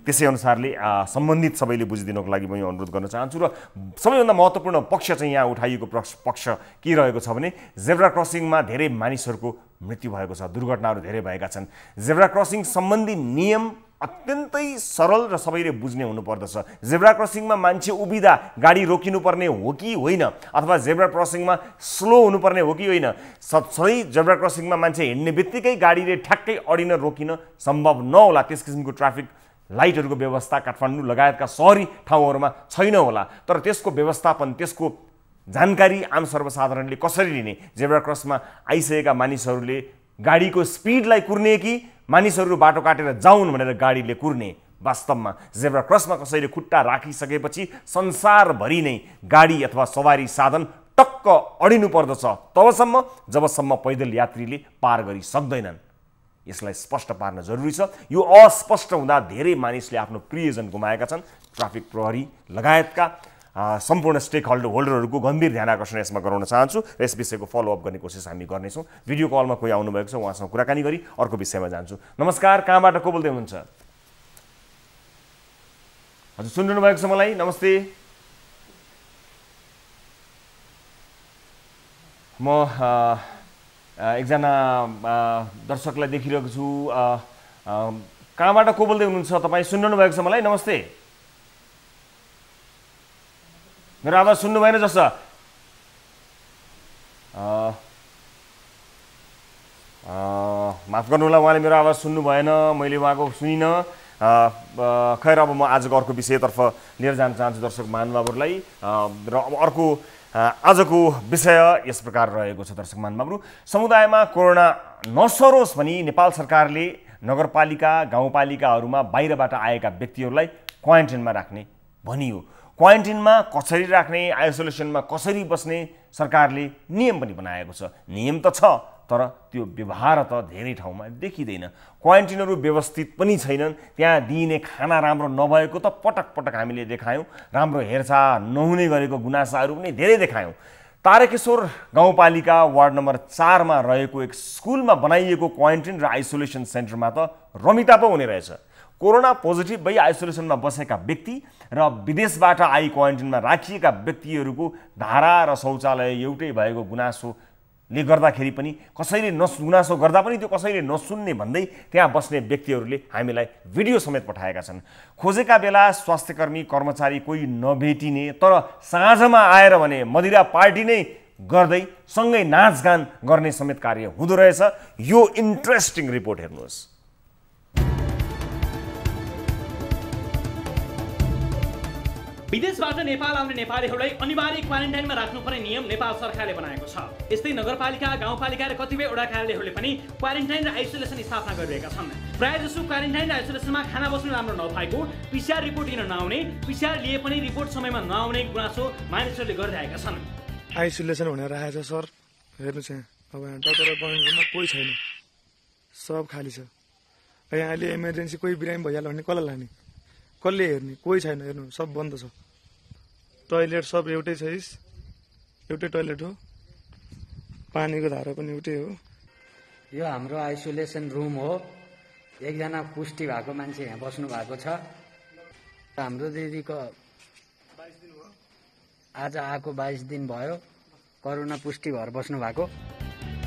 [SPEAKER 1] त्यसै अनुसारले सम्बन्धित सबैले बुझिदिनुको लागि म यो अनुरोध गर्न चाहन्छु। र सबैभन्दा महत्त्वपूर्ण पक्ष चाहिँ यहाँ उठाइएको पक्ष के रहेको छ भने जेब्रा क्रसिङमा धेरै मानिसहरूको मृत्यु भएको छ, दुर्घटनाहरू धेरै भएका छन्। जेब्रा क्रसिङ सम्बन्धी नियम अत्यन्तै सरल र सबैले बुझ्ने हुनुपर्दछ। जेब्रा क्रसिङमा मान्छे उभिँदा गाडी रोकिनुपर्ने हो कि होइन, अथवा जेब्रा क्रसिङमा स्लो हुनुपर्ने हो कि होइन। सधैँ जेब्रा क्रसिङमा मान्छे हिँड्ने बित्तिकै गाडीले ठ्याक्कै अडिन रोकिन सम्भव नहोला। त्यस किसिमको ट्राफिक लाइटहरूको व्यवस्था काठमाडौँ लगायतका सहरी ठाउँहरूमा छैन होला, तर त्यसको व्यवस्थापन, त्यसको जानकारी आम सर्वसाधारणले कसरी लिने? जेब्रा क्रसमा आइसकेका मानिसहरूले गाडीको स्पिडलाई कुर्ने कि मानिसहरू बाटो काटेर जाउन् भनेर गाडीले कुर्ने? वास्तवमा जेब्रा क्रसमा कसैले खुट्टा राखिसकेपछि संसारभरि नै गाडी अथवा सवारी साधन टक्क अडिनु पर्दछ, तबसम्म जबसम्म पैदल यात्रीले पार गरि सक्दैनन्। यसलाई स्पष्ट पार्न जरुरी छ। यो अस्पष्ट हुँदा धेरै मानिसले आफ्नो प्रियजन गुमाएका छन्। ट्राफिक प्रहरी लगायतका सम्पूर्ण स्टेक होल्डरहरूको गम्भीर ध्यान आकर्षण यसमा गराउन चाहन्छु र यस विषयको फलोअप गर्ने कोसिस हामी गर्नेछौँ। भिडियो कलमा कोही आउनुभएको छ, उहाँसँग कुराकानी गरी अर्को विषयमा जान्छु। नमस्कार, कहाँबाट को बोल्दै हुनुहुन्छ? हजुर, सुनिरहनु भएको छ मलाई? नमस्ते, म एकजना दर्शकलाई देखिरहेको छु। कहाँबाट को बोल्दै हुनुहुन्छ तपाईँ? सुनिरहनु भएको छ मलाई? नमस्ते, मेरो आवाज सुन्नु भएन जस्तो? माफ गर्नु होला, उहाँले मेरो आवाज सुन्नु भएन, मैले उहाँको सुनिनँ। खैर, अब म आजको अर्को विषयतर्फ लिएर जान चाहन्छु दर्शक महानुभावहरूलाई। र अर्को आजको विषय यस प्रकार रहेको छ दर्शक महानुभावहरू। समुदायमा कोरोना नसरोस् भनी नेपाल सरकारले नगरपालिका गाउँपालिकाहरूमा बाहिरबाट आएका व्यक्तिहरूलाई क्वारेन्टाइनमा राख्ने भनियो। क्वारेन्टाइनमा कसरी राख्ने, आइसोलेसनमा कसरी बस्ने सरकारले नियम पनि बनाएको छ। नियम त छ, तर त्यो व्यवहार त धेरै ठाउँमा देखिँदैन। क्वारेन्टाइनहरू व्यवस्थित पनि छैनन्। त्यहाँ दिइने खाना राम्रो नभएको त पटक पटक हामीले देखायौँ। राम्रो हेरचाह नहुने गरेको गुनासाहरू पनि धेरै देखायौँ। तारकेश्वर गाउँपालिका वार्ड नम्बर 4 मा रहेको एक स्कुलमा बनाइएको क्वारेन्टाइन र आइसोलेसन सेन्टरमा त रमिता पो हुने रहेछ। कोरोना पोजिटिभ भई आइसोलेसनमा बसेका व्यक्ति र विदेशबाट आई क्वारेन्टाइनमा राखिएका व्यक्तिहरूको धारा र शौचालय एउटै भएको गुनासोले गर्दाखेरि पनि कसैले गुनासो गर्दा पनि त्यो कसैले नसुन्ने भन्दै त्यहाँ बस्ने व्यक्तिहरूले हामीलाई भिडियो समेत पठाएका छन्। खोजेका बेला स्वास्थ्यकर्मी कर्मचारी कोही नभेटिने तर साँझमा आएर भने मदिरा पार्टी नै गर्दै सँगै नाचगान गर्ने समेत कार्य हुँदो रहेछ। यो इन्ट्रेस्टिङ रिपोर्ट हेर्नुहोस्।
[SPEAKER 3] विदेशबाट नेपाल आउने नेपालीहरूलाई अनिवार्य क्वारेन्टाइनमा राख्नुपर्ने नियम नेपाल सरकारले बनाएको छ। यस्तै नगरपालिका गाउँपालिका र कतिपय वडा कार्यालयहरूले पनि क्वारेन्टाइन र आइसोलेसन स्थापना गरिरहेका छन्। प्रायःजसो क्वारेन्टाइन र आइसोलेसनमा खाना बस्नु राम्रो नभएको, पिसिआर रिपोर्ट लिन नआउने, पिसिआर लिए पनि रिपोर्ट समयमा नआउने गुनासो मानिसहरूले गरिरहेका छन्।
[SPEAKER 7] आइसोलेसन भनेर राखेको छ सर, हेर्नुहोस् यहाँ अब यहाँ डाक्टर बनाउनुमा कोही छैन, सब खाली छ। यहाँ अहिले इमर्जेन्सी कोही बिरामी भइहाल्यो भने कसलाई लाने, कसले हेर्ने, कोही छैन। हेर्नु सब बन्द छ। टोइलेट सब एउटै छ, एउटै टोइलेट हो, पानीको धारा पनि एउटै हो।
[SPEAKER 8] यो हाम्रो आइसोलेसन रुम हो। एकजना पुष्टि भएको मान्छे यहाँ बस्नु भएको छ। हाम्रो दिदीको आज आएको 22 दिन भयो, कोरोना पुष्टि भएर बस्नु भएको।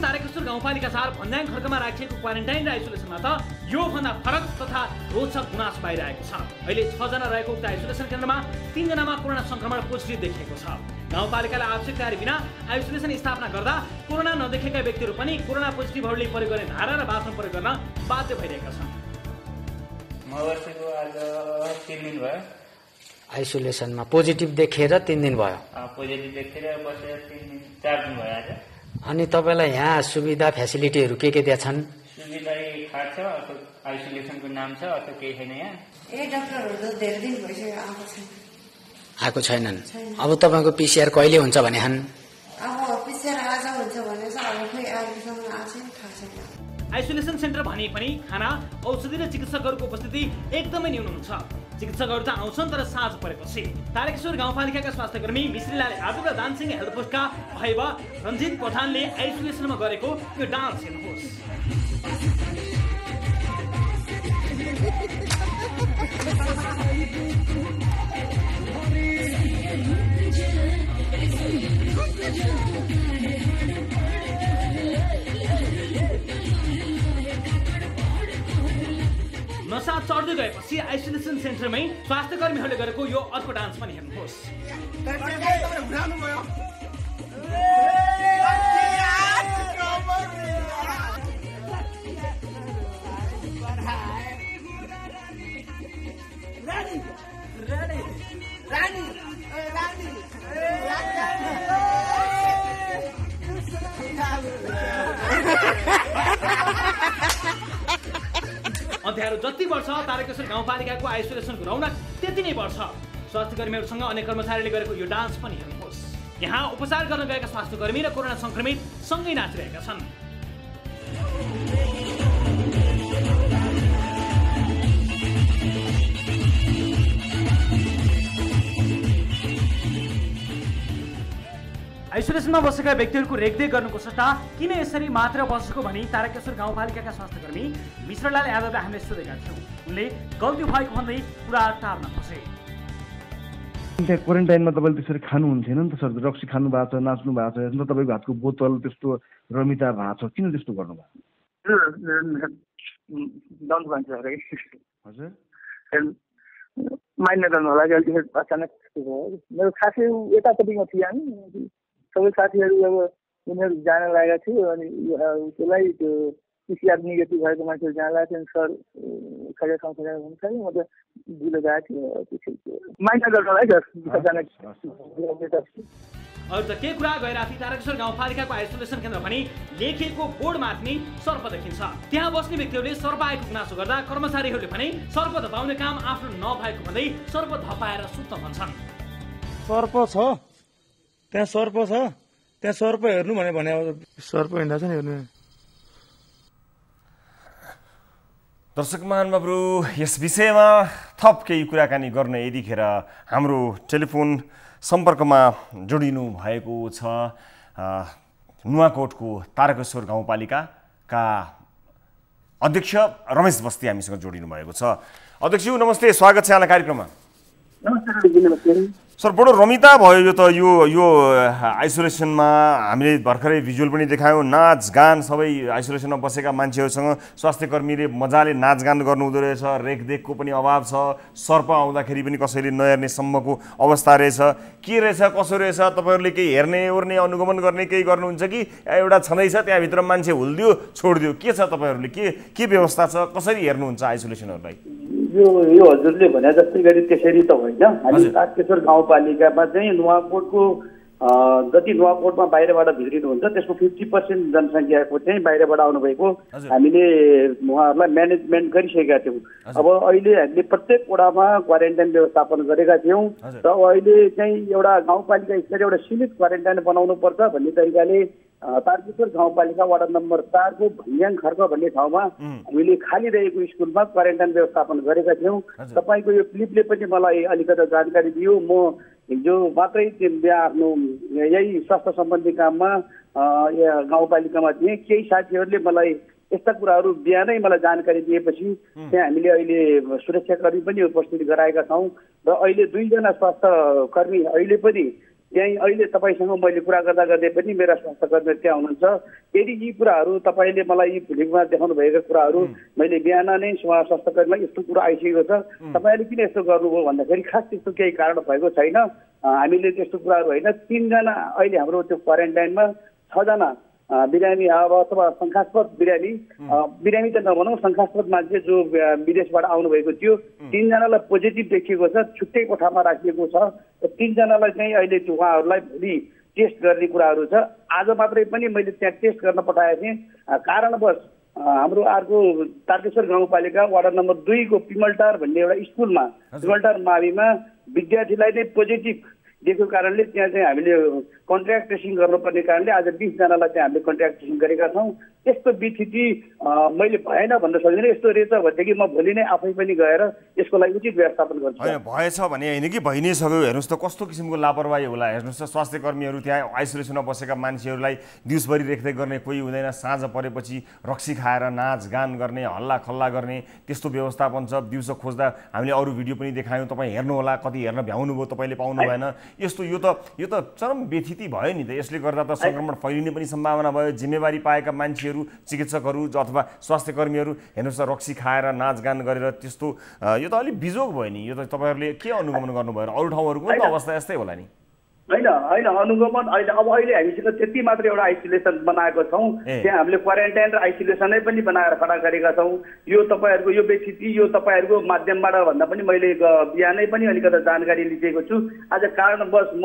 [SPEAKER 3] तारकेश्वर गाउँपालिका 4 भन्ज्याङ खर्कमा राखिएको क्वारेन्टाइन र आइसोलेसनमा त योभन्दा फरक तथा रोचक गुनासो पाइरहेको छ। अहिले 6 जना रहेको उक्त आइसोलेसन केन्द्रमा 3 जनामा कोरोना संक्रमण पोजिटिभ देखिएको छ। गाउँपालिकाले आवश्यक तयारी बिना आइसोलेसन स्थापना गर्दा कोरोना नदेखेका व्यक्तिहरू पनि कोरोना पोजिटिभहरूले प्रयोग गर्ने धारा र बाथरुम प्रयोग गर्न बाध्य भइरहेका छन्।
[SPEAKER 9] म बसेको आज 3 दिन भयो।
[SPEAKER 8] आइसोलेसनमा पोजिटिभ देखेर 3 दिन भयो।
[SPEAKER 9] पोजिटिभ देखेर बसेर 4 दिन भयो आज।
[SPEAKER 8] अनि तपाईँलाई यहाँ सुविधा फेसिलिटीहरू के दिया छन्?
[SPEAKER 9] सुविधा थाहा छ अथवा आइसोलेसनको नाम छ अथवा केही छैन यहाँ?
[SPEAKER 10] डाक्टरहरू धेरै दिन भइसक्यो
[SPEAKER 8] आएको छैनन्। अब तपाईँको पिसिआर कहिले हुन्छ भने हन्?
[SPEAKER 10] अब पिसिआर आज हुन्छ भने चाहिँ अब खोइ आजसम्म आएको छैन, थाहा छैन।
[SPEAKER 3] आइसोलेसन सेन्टर भने पनि खाना, औषधि र चिकित्सकहरूको उपस्थिति एकदमै न्यून हुन्छ। चिकित्सकहरू त आउँछन् तर साँझ परेपछि। तारकेश्वर गाउँपालिकाका स्वास्थ्यकर्मी मिश्रीलाल यादव र दानसिंह हेल्थ पोस्टका भैव रञ्जित पठानले आइसोलेसनमा गरेको यो डान्स हेर्नुहोस्। नसा चढ्दै गएपछि आइसोलेसन सेन्टरमै स्वास्थ्यकर्मीहरूले गरेको यो अर्को डान्स पनि हेर्नुहोस्। अँध्यारो जति बढ्छ तारकेश्वर गाउँपालिकाको आइसोलेसनको रौनक त्यति नै बढ्छ। स्वास्थ्यकर्मीहरूसँग अन्य कर्मचारीले गरेको यो डान्स पनि हेर्नुहोस्। यहाँ उपचार गर्न गएका स्वास्थ्यकर्मी र कोरोना संक्रमित सँगै नाचिरहेका छन्। आइसोलेसनमा बसेका व्यक्तिहरूको रेखदेख गर्नुको सट्टा किन यसरी मात्र बसेको भनी तारकेश्वर गाउँपालिकाका स्वास्थ्यकर्मी मिश्रलाल यादवले हामीले सोधेका थियौँ। उनले गल्ती भएको भन्दै कुरा टार्न खोजे।
[SPEAKER 11] त्यहाँ क्वारेन्टाइनमा तपाईँले त्यसरी खानुहुन्थेन नि त सर, रक्सी खानु भएको छ, नाच्नु भएको छ, तपाईँको हातको बोतल त्यस्तो रमिता भएको छ, किन त्यस्तो गर्नुभयो? हजुर
[SPEAKER 12] मान्य गर्नु होला कि अलिकति अचानक मेरो खासै यतापट्टिमा थियो हामी सबै साथीहरू। अब उनीहरू जान लागेको थियो अनि त्यसलाई त्यो पिसिआर नेगेटिभ भएको मान्छेहरू जान लागेको थियो। सर खजा सँगसँगै हुन्छ म त ढिलो गएको थियो। मान्य गर्नलाई सर अचानक
[SPEAKER 3] अरू त के कुरा गइरहेको थियो। तारकेश्वर गाउँपालिकाको आइसोलेसन केन्द्र पनि लेखिएको बोर्डमाथि नि सर्प देखिन्छ। त्यहाँ बस्ने व्यक्तिहरूले सर्प आएको गुनासो गर्दा कर्मचारीहरूले पनि सर्प धपाउने काम आफ्नो नभएको भन्दै सर्प धपाएर सुत्न भन्छन्।
[SPEAKER 7] सर्प छ त्यहाँ, सर्प छ त्यहाँ, सर्प हेर्नु भने सर्प हिँड्दा छ नि हेर्नु।
[SPEAKER 1] दर्शक महानुभावहरू, यस विषयमा थप केही कुराकानी गर्न यतिखेर हाम्रो टेलिफोन सम्पर्कमा जोडिनु भएको छ नुवाकोटको तारकेश्वर गाउँपालिकाका अध्यक्ष रमेश बस्ती हामीसँग जोडिनु भएको छ। अध्यक्षज्यू नमस्ते, स्वागत छ यहाँलाई कार्यक्रममा।
[SPEAKER 13] नमस्ते।
[SPEAKER 1] सर, बडो रमिता भयो यो त। यो आइसोलेसनमा हामीले भर्खरै भिजुअल पनि देखायौँ, नाचगान, सबै आइसोलेसनमा बसेका मान्छेहरूसँग स्वास्थ्यकर्मीले मजाले नाचगान गर्नुहुँदो रहेछ, रेखदेखको पनि अभाव छ, सर्प आउँदाखेरि पनि कसैले नहेर्ने सम्मको अवस्था रहेछ। के रहेछ कसो रहेछ, तपाईँहरूले केही हेर्ने ओर्ने अनुगमन गर्ने केही गर्नुहुन्छ कि एउटा छँदैछ त्यहाँभित्र मान्छे हुल्दियो छोडिदियो, के छ तपाईँहरूले, के व्यवस्था छ, कसरी हेर्नुहुन्छ आइसोलेसनहरूलाई?
[SPEAKER 13] यो हजुरले भने जस्तै गरी त्यसरी त होइन। हामी तारकेश्वर गाउँपालिकामा चाहिँ नुवाकोटको जति नुवाकोटमा बाहिरबाट भित्रिनुहुन्छ त्यसको 50% जनसङ्ख्याको चाहिँ बाहिरबाट आउनुभएको हामीले उहाँहरूलाई म्यानेजमेन्ट गरिसकेका थियौँ। अब अहिले हामीले प्रत्येक वडामा क्वारेन्टाइन व्यवस्थापन गरेका थियौँ र अहिले चाहिँ एउटा गाउँपालिका स्तरीय एउटा सीमित क्वारेन्टाइन बनाउनु पर्छ भन्ने तरिकाले तारकेश्वर गाउँपालिका वडा नम्बर 4 को भन्ज्याङ खर्क भन्ने ठाउँमा हामीले खाली रहेको स्कुलमा क्वारेन्टाइन व्यवस्थापन गरेका थियौँ। तपाईँको यो क्लिपले पनि मलाई अलिकति जानकारी दियो। म हिजो मात्रै आफ्नो यही स्वास्थ्य सम्बन्धी काममा गाउँपालिकामा थिएँ। केही साथीहरूले मलाई यस्ता कुराहरू बिहानै मलाई जानकारी दिएपछि त्यहाँ हामीले अहिले सुरक्षाकर्मी पनि उपस्थित गराएका छौँ र अहिले 2 जना स्वास्थ्य कर्मी अहिले पनि त्यही अहिले तपाईँसँग मैले कुरा गर्दा गर्दै पनि मेरा स्वास्थ्यकर्मीहरू त्यहाँ हुनुहुन्छ। यदि यी कुराहरू तपाईँले मलाई यी फिल्ममा देखाउनु भएका कुराहरू मैले बिहान नै स्वास्थ्यकर्मीलाई यस्तो कुरा आइसकेको छ, तपाईँले किन यस्तो गर्नुभयो भन्दाखेरि खास त्यस्तो केही कारण भएको छैन। हामीले त्यस्तो कुराहरू होइन। 3 जना अहिले हाम्रो त्यो क्वारेन्टाइनमा, 6 जना बिरामी अथवा शङ्कास्पद बिरामी त नभनौँ, शङ्कास्पद मान्छे जो विदेशबाट आउनुभएको थियो 3 जनालाई पोजिटिभ देखिएको छ, छुट्टै कोठामा राखिएको छ। 3 जनालाई चाहिँ अहिले उहाँहरूलाई भोलि टेस्ट गर्ने कुराहरू छ। आज मात्रै पनि मैले त्यहाँ टेस्ट गर्न पठाएको थिएँ। कारणवश हाम्रो अर्को तारकेश्वर गाउँपालिका वडा नम्बर 2 को पिमलटार भन्ने एउटा स्कुलमा, पिमलटार माविमा विद्यार्थीलाई नै पोजिटिभ दिएको कारणले त्यहाँ चाहिँ हामीले कन्ट्र्याक्ट ट्रेसिङ गर्नुपर्ने कारणले आज 20 जनालाई चाहिँ हामीले कन्ट्र्याक्ट ट्रेसिङ गरेका छौँ। यस्तो बिथिति मैले भएन भन्न सक्दिनँ। यस्तो रहेछ भनेदेखि म भोलि नै आफै पनि गएर यसको लागि उचित व्यवस्थापन गर्छु।
[SPEAKER 1] होइन, भएछ भने होइन कि भइ नै सक्यो। हेर्नुहोस् त कस्तो किसिमको लापरवाही होला। हेर्नुहोस् त स्वास्थ्य कर्मीहरू त्यहाँ आइसोलेसनमा बसेका मान्छेहरूलाई दिउँसभरि रेखदेख गर्ने कोही हुँदैन, साँझ परेपछि रक्सी खाएर नाचगान गर्ने, हल्ला खल्ला गर्ने त्यस्तो व्यवस्थापन छ। दिउँसो खोज्दा हामीले अरू भिडियो पनि देखायौँ, तपाईँ हेर्नुहोला, कति हेर्न भ्याउनुभयो, तपाईँले पाउनु भएन। यस्तो यो त चरम बेथिति भयो नि त। यसले गर्दा त सङ्क्रमण फैलिने पनि सम्भावना भयो। जिम्मेवारी पाएका मान्छेहरू, चिकित्सकहरू अथवा स्वास्थ्य कर्मीहरू हेर्नुहोस् त रक्सी खाएर नाचगान गरेर त्यस्तो, यो त अलिक बिजोग भयो नि। यो त तपाईँहरूले के अनुगमन गर्नुभयो? अरू ठाउँहरूको पनि त अवस्था यस्तै होला नि।
[SPEAKER 13] होइन अनुगमन अहिले हामीसँग त्यति मात्र एउटा आइसोलेसन बनाएको छौँ। त्यहाँ हामीले क्वारेन्टाइन र आइसोलेसनै पनि बनाएर खडा गरेका छौँ। यो तपाईँहरूको यो व्यक्ति यो तपाईँहरूको माध्यमबाट भन्दा पनि मैले बिहानै पनि अलिकति जानकारी लिएको छु। आज कारणवश म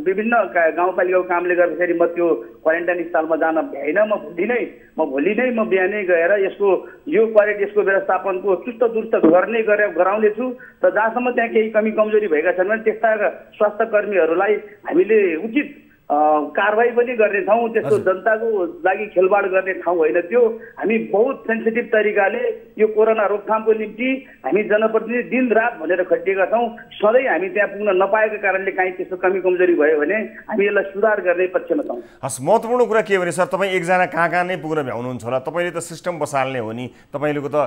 [SPEAKER 13] विभिन्न गाउँपालिकाको कामले गर्दाखेरि म त्यो क्वारेन्टाइन स्थलमा जान भ्याइन। म भोलि नै बिहानै गएर यसको व्यवस्थापनको चुस्त दुरुस्त गराउने छु र जहाँसम्म त्यहाँ केही कमी कमजोरी भएका छन् भने त्यस्ता स्वास्थ्य कर्मीहरूलाई हामीले उचित कारवाही पनि गर्नेछौँ। त्यस्तो जनताको लागि खेलवाड गर्ने ठाउँ होइन त्यो। हामी बहुत सेन्सिटिभ तरिकाले यो कोरोना रोकथामको निम्ति हामी जनप्रतिनिधि दिन रात भनेर खटिएका छौँ। सधैँ हामी त्यहाँ पुग्न नपाएका कारणले काहीँ त्यस्तो कमी कमजोरी भयो भने हामी यसलाई सुधार गर्ने पक्षमा छौँ।
[SPEAKER 1] हस्, महत्त्वपूर्ण कुरा के भने सर, तपाईँ एकजना कहाँ नै पुग्न भ्याउनुहुन्छ होला। तपाईँले त सिस्टम बसाल्ने हो नि। तपाईँको त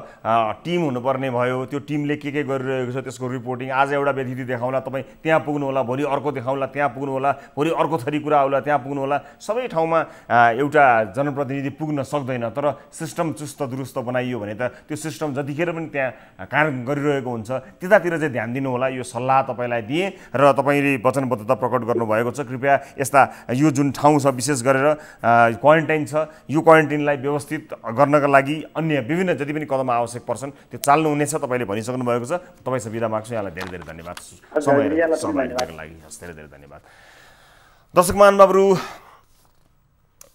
[SPEAKER 1] टिम हुनुपर्ने भयो। त्यो टिमले के गरिरहेको छ त्यसको रिपोर्टिङ। आज एउटा व्यक्ति देखाउला, तपाईँ त्यहाँ पुग्नु होला, भोलि अर्को देखाउला त्यहाँ पुग्नु होला, भोलि अर्को थरी कुरा होला त्यहाँ पुग्नु होला। सबै ठाउँमा एउटा जनप्रतिनिधि पुग्न सक्दैन। तर सिस्टम चुस्त दुरुस्त बनाइयो भने त त्यो सिस्टम जतिखेर पनि त्यहाँ काम गरिरहेको हुन्छ त्यतातिर चाहिँ ध्यान दिनु होला। यो सल्लाह तपाईँलाई दिएँ र तपाईँले वचनबद्धता प्रकट गर्नुभएको छ। कृपया यस्ता यो जुन ठाउँ छ विशेष गरेर क्वारेन्टाइन छ, यो क्वारेन्टाइनलाई व्यवस्थित गर्नका लागि अन्य विभिन्न जति पनि कदम आवश्यक पर्छन् त्यो चाल्नुहुनेछ तपाईँले भनिसक्नु भएको छ। तपाईँसँग बिदा माग्छु। यहाँलाई धेरै धेरै धन्यवाद समय दिनको लागि। हस्, धेरै धेरै धन्यवाद। दर्शक महानुभावहरू,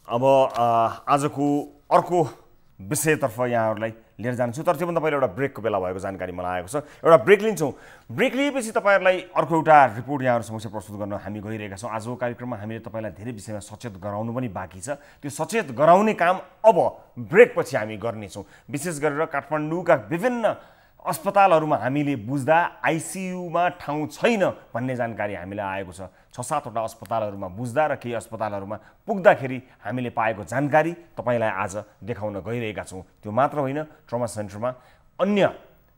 [SPEAKER 1] अब आजको अर्को विषयतर्फ यहाँहरूलाई लिएर जान्छु। तर त्योभन्दा पहिला एउटा ब्रेकको बेला भएको जानकारी मलाई आएको छ। एउटा ब्रेक लिन्छौँ। ब्रेक लिएपछि तपाईँहरूलाई अर्को एउटा रिपोर्ट यहाँहरू समक्ष प्रस्तुत गर्न हामी गइरहेका छौँ। आजको कार्यक्रममा हामीले तपाईँलाई धेरै विषयमा सचेत गराउनु पनि बाँकी छ। त्यो सचेत गराउने काम अब ब्रेकपछि हामी गर्नेछौँ। विशेष गरेर काठमाडौँका विभिन्न अस्पतालहरूमा हामीले बुझ्दा आइसियुमा ठाउँ छैन भन्ने जानकारी हामीलाई आएको छ। 6-7वटा अस्पतालहरूमा बुझ्दा र केही अस्पतालहरूमा पुग्दाखेरि हामीले पाएको जानकारी तपाईँलाई आज देखाउन गइरहेका छौँ। त्यो मात्र होइन, ट्रमा सेन्टरमा अन्य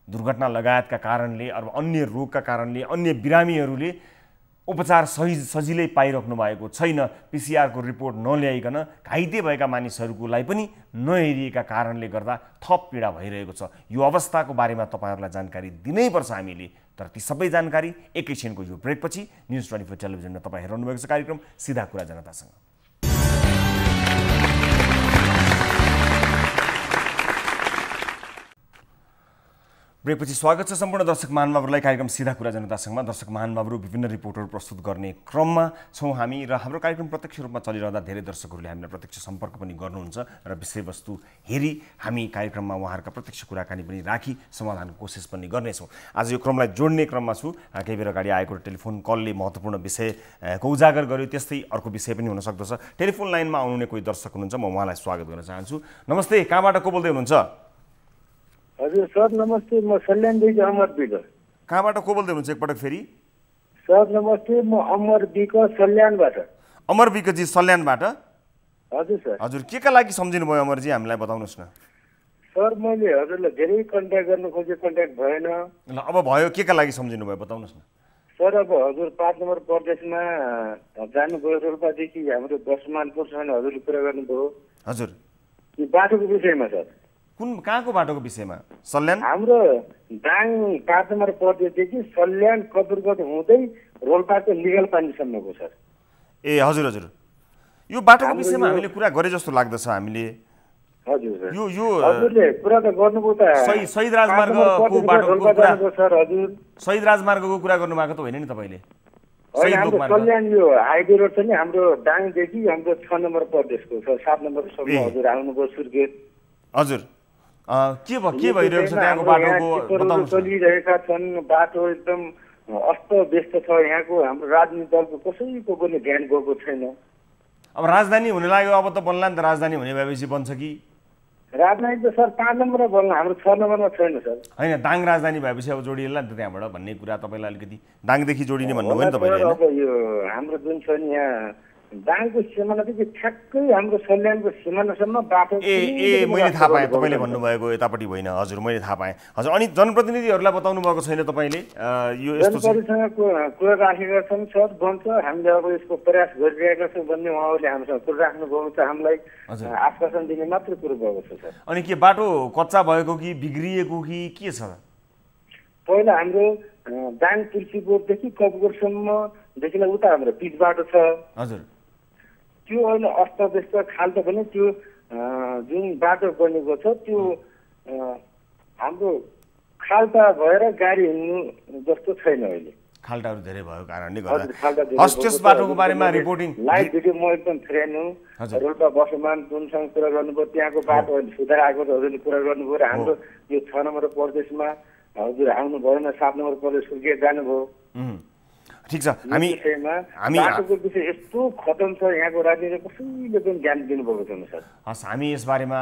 [SPEAKER 1] दुर्घटना लगायतका कारणले अथवा अन्य रोगका कारणले अन्य बिरामीहरूले उपचार सजिलै पाइराख्नु भएको छैन। पिसिआरको रिपोर्ट नल्याइकन घाइते भएका मानिसहरूलाई पनि नहेरिएका कारणले गर्दा थप पीडा भइरहेको छ। यो अवस्थाको बारेमा तपाईहरुलाई जानकारी दिनैपर्छ हामीले। तर ती सबै जानकारी एकैछिनको यो ब्रेकपछि न्युज 24 टेलिभिजनमा तपाईं हेर्नु भएको छ कार्यक्रम सीधा कुरा जनतासँग। ब्रेकपछि स्वागत छ सम्पूर्ण दर्शक महानुभावहरूलाई कार्यक्रम सीधा कुरा जनतासँगमा। दर्शक महानुभावहरू विभिन्न रिपोर्टहरू प्रस्तुत गर्ने क्रममा छौँ हामी र हाम्रो कार्यक्रम प्रत्यक्ष रूपमा चलिरहँदा धेरै दर्शकहरूले हामीलाई प्रत्यक्ष सम्पर्क पनि गर्नुहुन्छ र विषयवस्तु हेरी हामी कार्यक्रममा उहाँहरूका प्रत्यक्ष कुराकानी पनि राखी समाधानको कोसिस पनि गर्नेछौँ। आज यो क्रमलाई जोड्ने क्रममा छु। केही बेर अगाडि आएको टेलिफोन कलले महत्त्वपूर्ण विषयको उजागर गर्यो, त्यस्तै अर्को विषय पनि हुन सक्दछ। टेलिफोन लाइनमा आउनुहुने कोही दर्शक हुनुहुन्छ, म उहाँलाई स्वागत गर्न चाहन्छु। नमस्ते, कहाँबाट को बोल्दै हुनुहुन्छ?
[SPEAKER 14] हजुर सर नमस्ते, म सल्यानदेखि अमर विक।
[SPEAKER 1] कहाँबाट को बोल्दै हुनुहुन्छ एकपटक फेरि?
[SPEAKER 14] सर नमस्ते, म अमर विक सल्यानबाट।
[SPEAKER 1] अमर विकजी सल्यानबाट?
[SPEAKER 14] हजुर सर।
[SPEAKER 1] हजुर के का लागि सम्झिनु भयो अमरजी, हामीलाई बताउनुहोस् न।
[SPEAKER 14] सर मैले हजुरलाई धेरै कन्ट्याक्ट गर्न खोजेँ, कन्ट्याक्ट भएन।
[SPEAKER 1] ल अब भयो, के का लागि सम्झिनु भयो बताउनुहोस् न।
[SPEAKER 14] सर अब हजुर 5 नम्बर प्रदेशमा जानुभयो, रोल्पादेखि हाम्रो बसमानपुरसम्म हजुरले कुरा गर्नुभयो।
[SPEAKER 1] हजुर
[SPEAKER 14] यो बाटोको विषयमा सर।
[SPEAKER 1] कहाँको बाटोको विषयमा? सल्यान
[SPEAKER 14] हाम्रो दाङ 5 नम्बर प्रदेशदेखि सल्यान कपुरकोट हुँदै रोल्पाको लिगल पानीसम्मको सर।
[SPEAKER 1] ए हजुर हजुर, यो बाटोको विषयमा हामीले कुरा गरे जस्तो लाग्दछ हामीले।
[SPEAKER 14] हजुर सर,
[SPEAKER 1] यो
[SPEAKER 14] हजुरले कुरा त गर्नुभयो त।
[SPEAKER 1] शहीद राजमार्गको बाटोको कुरा
[SPEAKER 14] सर। हजुर
[SPEAKER 1] शहीद राजमार्गको कुरा गर्नु भएको त होइन नि तपाईले?
[SPEAKER 14] सल्यान यो हाइवे रोड छ नि हाम्रो दाङदेखि हाम्रो 6 नम्बर प्रदेशको सर 7 नम्बरसम्म हजुर आउनुभयो सुर्खेत।
[SPEAKER 1] हजुर के भइरहेको छ त्यहाँको बाटोको बताउनु।
[SPEAKER 14] चलिरहेका छन्, बाटो एकदम अस्त व्यस्त छ। यहाँको हाम्रो राजनीतिक दलको कसैको पनि ध्यान गएको छैन।
[SPEAKER 1] अब राजधानी हुने लाग्यो, अब त बन्ला नि त, राजधानी हुने भएपछि बन्छ कि?
[SPEAKER 14] राजधानी त सर 5 नम्बरमा बन्ला, हाम्रो 6 नम्बरमा छैन सर।
[SPEAKER 1] होइन, दाङ राजधानी भएपछि अब जोडिएला नि त त्यहाँबाट भन्ने कुरा तपाईँलाई अलिकति दाङदेखि जोडिने भन्नुभयो नि तपाईँले।
[SPEAKER 14] अब यो हाम्रो जुन छ नि यहाँ दाङको सिमानादेखि ठ्याक्कै हाम्रो सल्यानको सिमानासम्म बाटो
[SPEAKER 1] मैले थाहा पाएँ तपाईँले भन्नुभएको यतापट्टि होइन। हजुर मैले थाहा पाएँ। हजुर अनि जनप्रतिनिधिहरूलाई बताउनु भएको छैन तपाईँले? यो यस्तो
[SPEAKER 14] जनप्रतिनिधिसँग कुरा राखेका छन् सर, बन्छ हामीले अब यसको प्रयास गरिरहेका छौँ भन्ने उहाँहरूले हामीसँग कुरा राख्नुभएको छ। हामीलाई आश्वासन दिने मात्र कुरो भएको छ सर।
[SPEAKER 1] अनि के बाटो कच्चा भएको कि बिग्रिएको कि के छ?
[SPEAKER 14] पहिला हाम्रो दाङ तुलसीपुरदेखि कपुरसम्मदेखिलाई उता हाम्रो पिच बाटो छ।
[SPEAKER 1] हजुर
[SPEAKER 14] त्यो अहिले अस्तव्यस्त खाल्टो पनि त्यो जुन बाटो बनेको छ त्यो हाम्रो खाल्टा भएर गाडी हिँड्नु जस्तो छैन। अहिले
[SPEAKER 1] खाल्टाहरू धेरै भएको कारणले गर्दा हस्टेस बाटोको बारेमा रिपोर्टिङ
[SPEAKER 14] लाइभ भिडियो म एकदम फ्रेन्ड हुँ। रोल्पा बसमान जुनसँग कुरा गर्नुभयो, त्यहाँको बाटो अहिले सुधार आएको छ हजुरले कुरा गर्नुभयो। र हाम्रो यो 6 नम्बर प्रदेशमा हजुर आउनु भएन, 7 नम्बर प्रदेश सुर्खेत जानुभयो।
[SPEAKER 1] ठिक छ, हामी
[SPEAKER 14] बाटोको विषय यस्तो खतम छ, यहाँको राजनीतिले कसैले पनि ध्यान दिनुभएको छैन सर।
[SPEAKER 1] हस्, हामी यसबारेमा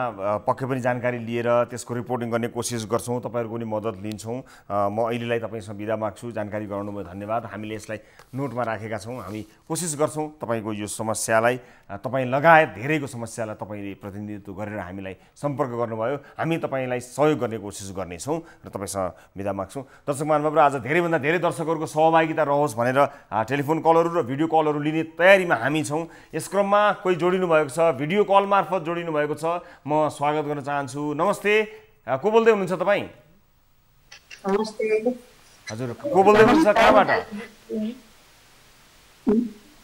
[SPEAKER 1] पक्कै पनि जानकारी लिएर त्यसको रिपोर्टिङ गर्ने कोसिस गर्छौँ, तपाईँहरूको पनि मद्दत लिन्छौँ। म अहिलेलाई तपाईँसँग बिदा माग्छु, जानकारी गराउनुभयो धन्यवाद। हामीले यसलाई नोटमा राखेका छौँ, हामी कोसिस गर्छौँ तपाईँको यो समस्यालाई, तपाईँ लगायत धेरैको समस्यालाई तपाईँले प्रतिनिधित्व गरेर हामीलाई सम्पर्क गर्नुभयो। हामी तपाईँलाई सहयोग गर्ने कोसिस गर्नेछौँ र तपाईँसँग बिदा माग्छौँ। दर्शक महानुभावहरू, आज धेरैभन्दा धेरै दर्शकहरूको सहभागिता रहोस् भनेर टेलिफोन कलहरू र भिडियो कलहरू लिने तयारीमा हामी छौँ। यस क्रममा कोही जोडिनु भएको छ, भिडियो कल मार्फत जोडिनु भएको छ, म स्वागत गर्न चाहन्छु। नमस्ते, को बोल्दै हुनुहुन्छ तपाईँ?
[SPEAKER 15] नमस्ते
[SPEAKER 1] हजुर, को बोल्दै हुनुहुन्छ, कहाँबाट?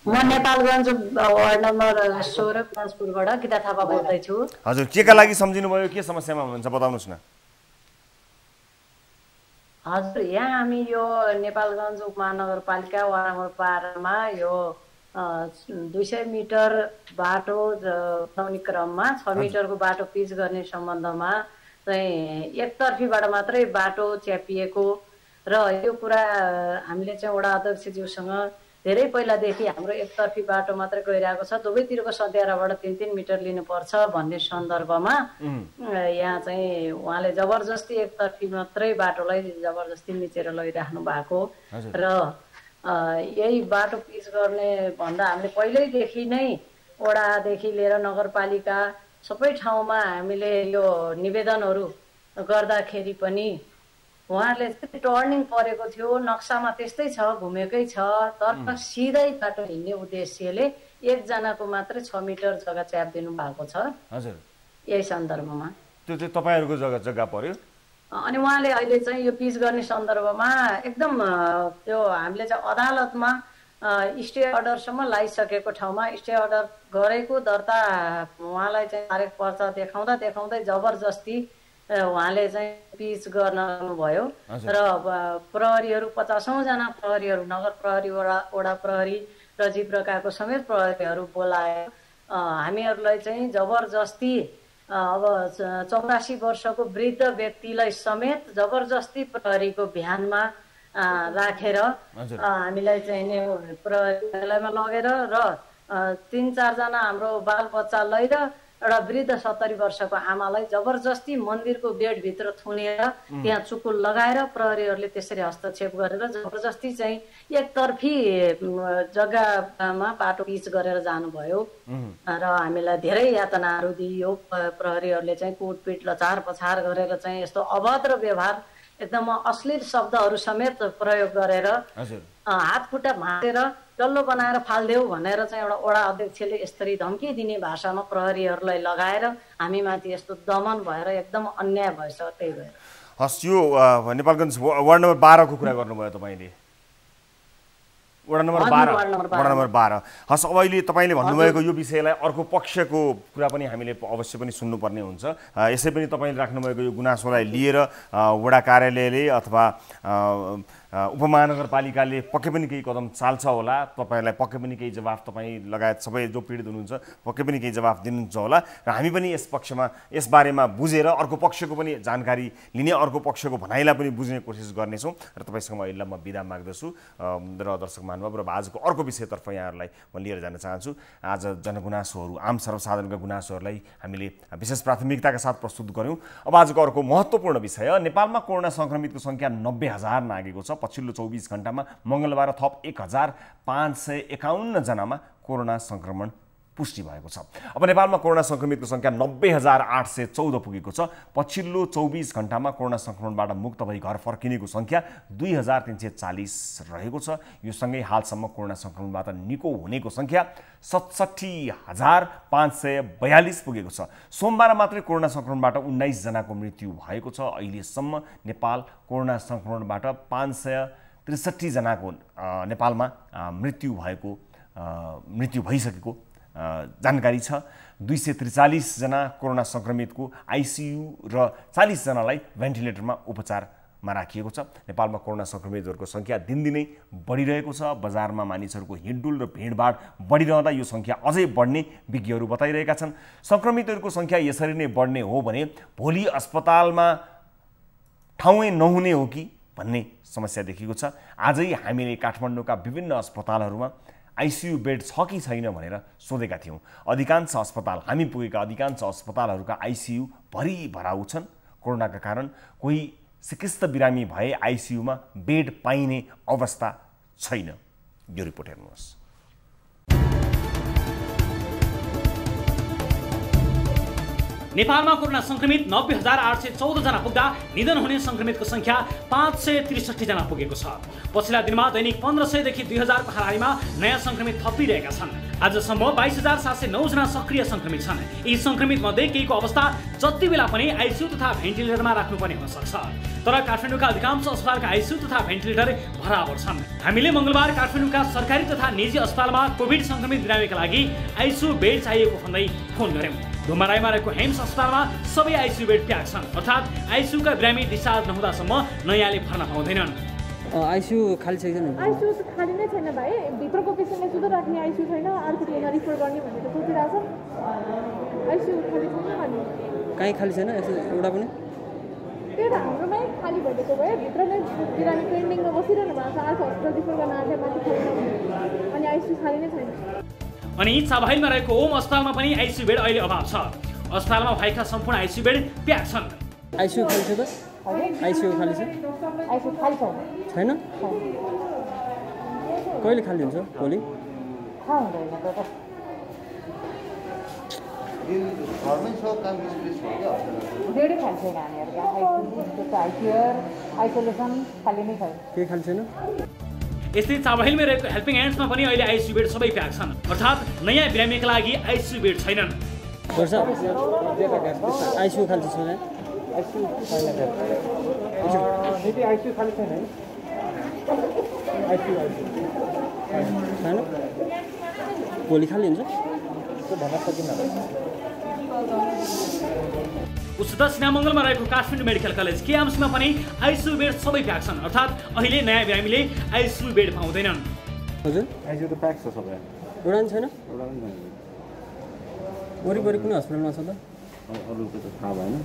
[SPEAKER 15] म नेपालगञ्ज वार्ड नम्बर 16 पाँचपुरबाट गीता थापा बोल्दैछु।
[SPEAKER 1] हजुर, के का लागि सम्झिनु भयो, के समस्यामा हुनुहुन्छ बताउनुहोस् न।
[SPEAKER 15] हजुर, यहाँ हामी यो नेपालगञ्ज उपमहानगरपालिका वार्ड नम्बर 12मा यो 200 मिटर बाटो बनाउने क्रममा 6 मिटरको बाटो पिच गर्ने सम्बन्धमा चाहिँ एकतर्फीबाट मात्रै बाटो च्यापिएको र यो कुरा हामीले चाहिँ वडा अध्यक्षज्यूसँग धेरै पहिलादेखि हाम्रो एकतर्फी बाटो मात्रै गइरहेको छ, दुवैतिरको सध्याराबाट 3-3 मिटर लिनुपर्छ भन्ने सन्दर्भमा यहाँ चाहिँ उहाँले जबरजस्ती एकतर्फी मात्रै बाटोलाई जबरजस्ती मिचेर लैराख्नु भएको र यही बाटो पिच गर्ने भन्दा हामीले पहिल्यैदेखि नै वडादेखि लिएर नगरपालिका सबै ठाउँमा हामीले यो निवेदनहरू गर्दाखेरि पनि उहाँहरूले चाहिँ टर्निङ परेको थियो, नक्सामा त्यस्तै छ, घुमेकै छ, तर सिधै बाटो हिँड्ने उद्देश्यले एकजनाको मात्रै 6 मिटर जग्गा च्यापिदिनु भएको छ।
[SPEAKER 1] हजुर,
[SPEAKER 15] यही सन्दर्भमा
[SPEAKER 1] त्यो चाहिँ तपाईँहरूको जग्गा पर्यो।
[SPEAKER 15] अनि उहाँले अहिले चाहिँ यो पिच गर्ने सन्दर्भमा एकदम त्यो हामीले चाहिँ अदालतमा स्टे अर्डरसम्म लगाइसकेको ठाउँमा स्टे अर्डर गरेको दर्ता उहाँलाई चाहिँ तारिक पर्चा देखाउँदै जबरजस्ती उहाँले चाहिँ पिच गर्न भयो र प्रहरीहरू 50औं जना प्रहरीहरू, नगर प्रहरी, वडा प्रहरी र जिब्रकाको समेत प्रहरीहरू बोलाए। हामीहरूलाई चाहिँ जबरजस्ती अब 84 वर्षको वृद्ध व्यक्तिलाई समेत जबरजस्ती प्रहरीको भ्यानमा राखेर हामीलाई चाहिँ प्रहरीमा लगेर र 3-4 जना हाम्रो बालबच्चा लिएर एउटा वृद्ध 70 वर्षको आमालाई जबरजस्ती मन्दिरको गेटभित्र थुनेर त्यहाँ चुकुल लगाएर प्रहरीहरूले त्यसरी हस्तक्षेप गरेर जबरजस्ती चाहिँ एकतर्फी जग्गामा बाटो पिच गरेर जानुभयो र हामीलाई धेरै यातनाहरू दियो। प्रहरीहरूले चाहिँ कुटपिट लचार पछार गरेर चाहिँ यस्तो अभद्र व्यवहार, एकदम अश्लील शब्दहरू समेत प्रयोग गरेर हात खुट्टा भाँचेर डल्लो बनाएर फाल्देऊ भनेर चाहिँ एउटा वडा अध्यक्षले यसरी धम्की दिने भाषामा प्रहरीहरूलाई लगाएर हामीमाथि यस्तो दमन भएर एकदम अन्याय भएछ। त्यही भएर
[SPEAKER 1] हस्, यो नेपालगञ्ज वार्ड नम्बर 12 को कुरा गर्नुभयो तपाईँले, वडा नम्बर 12। हस्, अब अहिले तपाईँले भन्नुभएको यो विषयलाई अर्को पक्षको कुरा पनि हामीले अवश्य पनि सुन्नुपर्ने हुन्छ। यसै पनि तपाईँले राख्नुभएको यो गुनासोलाई लिएर वडा कार्यालयले अथवा उपमहानगरपालिकाले पक्कै पनि केही कदम चाल्छ होला, तपाईँलाई पक्कै पनि केही जवाफ, तपाईँ लगायत सबै जो पीडित हुनुहुन्छ पक्कै पनि केही जवाफ दिनुहुन्छ होला र हामी पनि यस पक्षमा यस बारेमा बुझेर अर्को पक्षको पनि जानकारी लिने, अर्को पक्षको भनाइलाई पनि बुझ्ने कोसिस गर्नेछौँ र तपाईँसँग अहिले म बिदा माग्दछु र दर्शक महानुभाव र आजको अर्को विषयतर्फ यहाँहरूलाई म लिएर जान चाहन्छु। आज जनगुनासोहरू, आम सर्वसाधारणका गुनासोहरूलाई हामीले विशेष प्राथमिकताका साथ प्रस्तुत गऱ्यौँ। अब आजको अर्को महत्त्वपूर्ण विषय, नेपालमा कोरोना सङ्क्रमितको सङ्ख्या 90,000 नागेको छ। पछिल्लो 24 घण्टामा मङ्गलबार थप 1,551 जनामा कोरोना सङ्क्रमण पुष्टि भएको छ। अब नेपालमा कोरोना सङ्क्रमितको सङ्ख्या 90,814 पुगेको छ। पछिल्लो 24 घण्टामा कोरोना सङ्क्रमणबाट मुक्त भई घर फर्किनेको सङ्ख्या 2,340 रहेको छ। यो सँगै हालसम्म कोरोना सङ्क्रमणबाट निको हुनेको सङ्ख्या 67,542 पुगेको छ। सोमबार मात्रै कोरोना सङ्क्रमणबाट 19 जनाको मृत्यु भएको छ। अहिलेसम्म नेपाल कोरोना सङ्क्रमणबाट 563 जनाको नेपालमा मृत्यु भइसकेको जानकारी छ। 243 जना कोरोना सङ्क्रमितको आइसियु र 40 जनालाई भेन्टिलेटरमा उपचारमा राखिएको छ। नेपालमा कोरोना सङ्क्रमितहरूको सङ्ख्या दिनदिनै बढिरहेको छ। बजारमा मानिसहरूको हिँडडुल र भिडभाड बढिरहँदा यो सङ्ख्या अझै बढ्ने विज्ञहरू बताइरहेका छन्। सङ्क्रमितहरूको सङ्ख्या यसरी नै बढ्ने हो भने भोलि अस्पतालमा ठाउँै नहुने हो कि भन्ने समस्या देखिएको छ। आजै हामीले काठमाडौँका विभिन्न अस्पतालहरूमा आइसियु बेड छ कि छैन भनेर सोधेका थियौँ। अधिकांश अस्पताल, हामी पुगेका अधिकांश अस्पतालहरूका आइसियु भरिभराउ छन्। कोरोनाका कारण कोही चिकित्सक बिरामी भए आइसियुमा बेड पाइने अवस्था छैन। यो रिपोर्ट हेर्नुहोस्।
[SPEAKER 3] नेपालमा कोरोना संक्रमित 90,814 जना पुग्दा निधन हुने संक्रमितको संख्या 563 जना पुगेको छ। पछिल्ला दिनमा दैनिक 1500 देखि 2000 को हाराहारीमा नयाँ संक्रमित थपिरहेका छन्। आजसम्म 22,709 जना सक्रिय संक्रमित छन्। यी संक्रमित मध्ये केहीको अवस्था जति बेला पनि आइसियु तथा भेन्टिलेटरमा राख्नुपर्ने हुन सक्छ। तर काठमाडौँका अधिकांश अस्पतालका आइसियु तथा भेन्टिलेटर बराबर छन्। हामीले मंगलबार काठमाडौँका सरकारी तथा निजी अस्पतालमा कोभिड संक्रमित बिरामीका लागि आइसियु बेड चाहिएको भन्दै फोन गर्यौं। धुमाराईमा रहेको हेम्स अस्पतालमा सबै आइसियु बेड प्याक छन्, अर्थात् आइसियुका बिरामी डिस्चार्ज नहुँदासम्म नयाँले भर्ना पाउँदैनन्।
[SPEAKER 16] आइसियु खाली छैन।
[SPEAKER 17] आइसियु खाली नै छैन भाइ, भित्रको पेसेन्टलाई सुधा राख्ने आइसियु छैन, अर्कोमा रिफर गर्ने भनेर सोचिरहेछ। आइसियु खाली छैन भने
[SPEAKER 16] कहीँ खाली छैन एउटा पनि।
[SPEAKER 17] त्यही त हाम्रोमै खाली भइदिएको भए भित्र नै बिरामी पेन्डिङमा बसिरहनु भएको छ। अर्को हस्पिटल रिफर गर्न आँटे माथि छैन अनि आइसियु खाली नै छैन।
[SPEAKER 3] अनि चाबाहिलमा रहेको ओम अस्पतालमा पनि आइसियु बेड अहिले अभाव छ। अस्पतालमा भएका सम्पूर्ण आइसियु बेड प्याक छन्।
[SPEAKER 16] आइसियु खाली छ त? आइसियु खाली छ?
[SPEAKER 17] आइसियु खाली
[SPEAKER 16] छैन। कहिले खाली हुन्छ? भोलि?
[SPEAKER 5] घरमै छ काम स्पेस हो क्या
[SPEAKER 18] डेढै खाली छैन हामीहरूका आइसियर आइसोलेसन खाली नै छैन
[SPEAKER 16] के खाली छैन
[SPEAKER 3] यस्तै चाबहिलमै रहेको हेल्पिङ ह्यान्ड्समा पनि अहिले आइसियु बेड सबै प्याक छन् अर्थात् नयाँ बिरामीका लागि आइसियु बेड छैनन्
[SPEAKER 16] आइसियु खाली छैन
[SPEAKER 18] आइसियु खाली छैन आइसियु
[SPEAKER 16] छैन भोलि खाली हुन्छ
[SPEAKER 18] भन्न सकिन्न
[SPEAKER 3] उच्चतः सिनामङ्गलमा रहेको काठमाडौँ मेडिकल कलेज केएमसीमा पनि आइसियु बेड सबै प्याक छन् अर्थात् अहिले नयाँ बिरामीले आइसियु बेड पाउँदैनन्
[SPEAKER 16] हजुर
[SPEAKER 5] आइसियु त प्याक छ सबै
[SPEAKER 16] एउटा पनि छैन
[SPEAKER 5] एउटा पनि छैन
[SPEAKER 16] वरिपरि कुनै हस्पिटलमा छ त
[SPEAKER 5] अरूको त थाहा भएन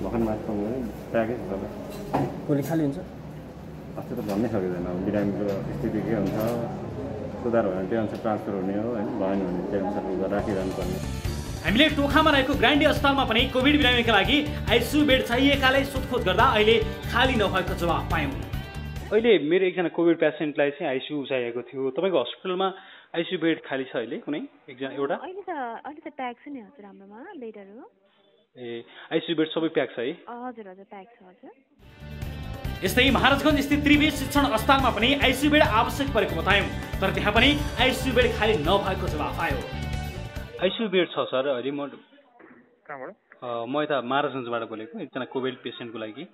[SPEAKER 5] भर्खर मात्र प्याकै छ सबै
[SPEAKER 16] भोलि खाली हुन्छ
[SPEAKER 5] अस्ति त भन्नै सकिँदैन अब बिरामीको स्थिति के हुन्छ सुधार भयो भने त्यही अनुसार ट्रान्सफर हुने हो होइन भएन भने त्यही अनुसार राखिरहनु पर्ने
[SPEAKER 3] हामीले टोखामा रहेको ग्रान्डी अस्पतालमा पनि कोभिड बिरामीका लागि आइसियु बेड चाहिएकाले सोधखोज गर्दा अहिले खाली नभएको जवाब पायौँ
[SPEAKER 19] अहिले मेरो एकजना कोभिड पेसेन्टलाई चाहिँ आइसियु चाहिएको थियो तपाईँको हस्पिटलमा आइसियु बेड खाली छ अहिले कुनै एकजना एउटा
[SPEAKER 17] अहिले त प्याक छ नि हजुर हाम्रोमा बेडहरू
[SPEAKER 19] ए आइसियु बेड सबै प्याक छ है
[SPEAKER 17] हजुर हजुर प्याक छ हजुर
[SPEAKER 3] यस्तै महाराजगञ्ज स्थित त्रिवेद शिक्षण अस्पतालमा पनि आइसियु बेड आवश्यक परेको बतायौँ तर त्यहाँ पनि आइसियु बेड खाली नभएको जवाब आयो
[SPEAKER 19] आइसियु बेड छ सर अहिले म
[SPEAKER 18] कहाँबाट
[SPEAKER 19] म यता महाराजगञ्जबाट बोलेको एकजना कोभिड पेसेन्टको लागि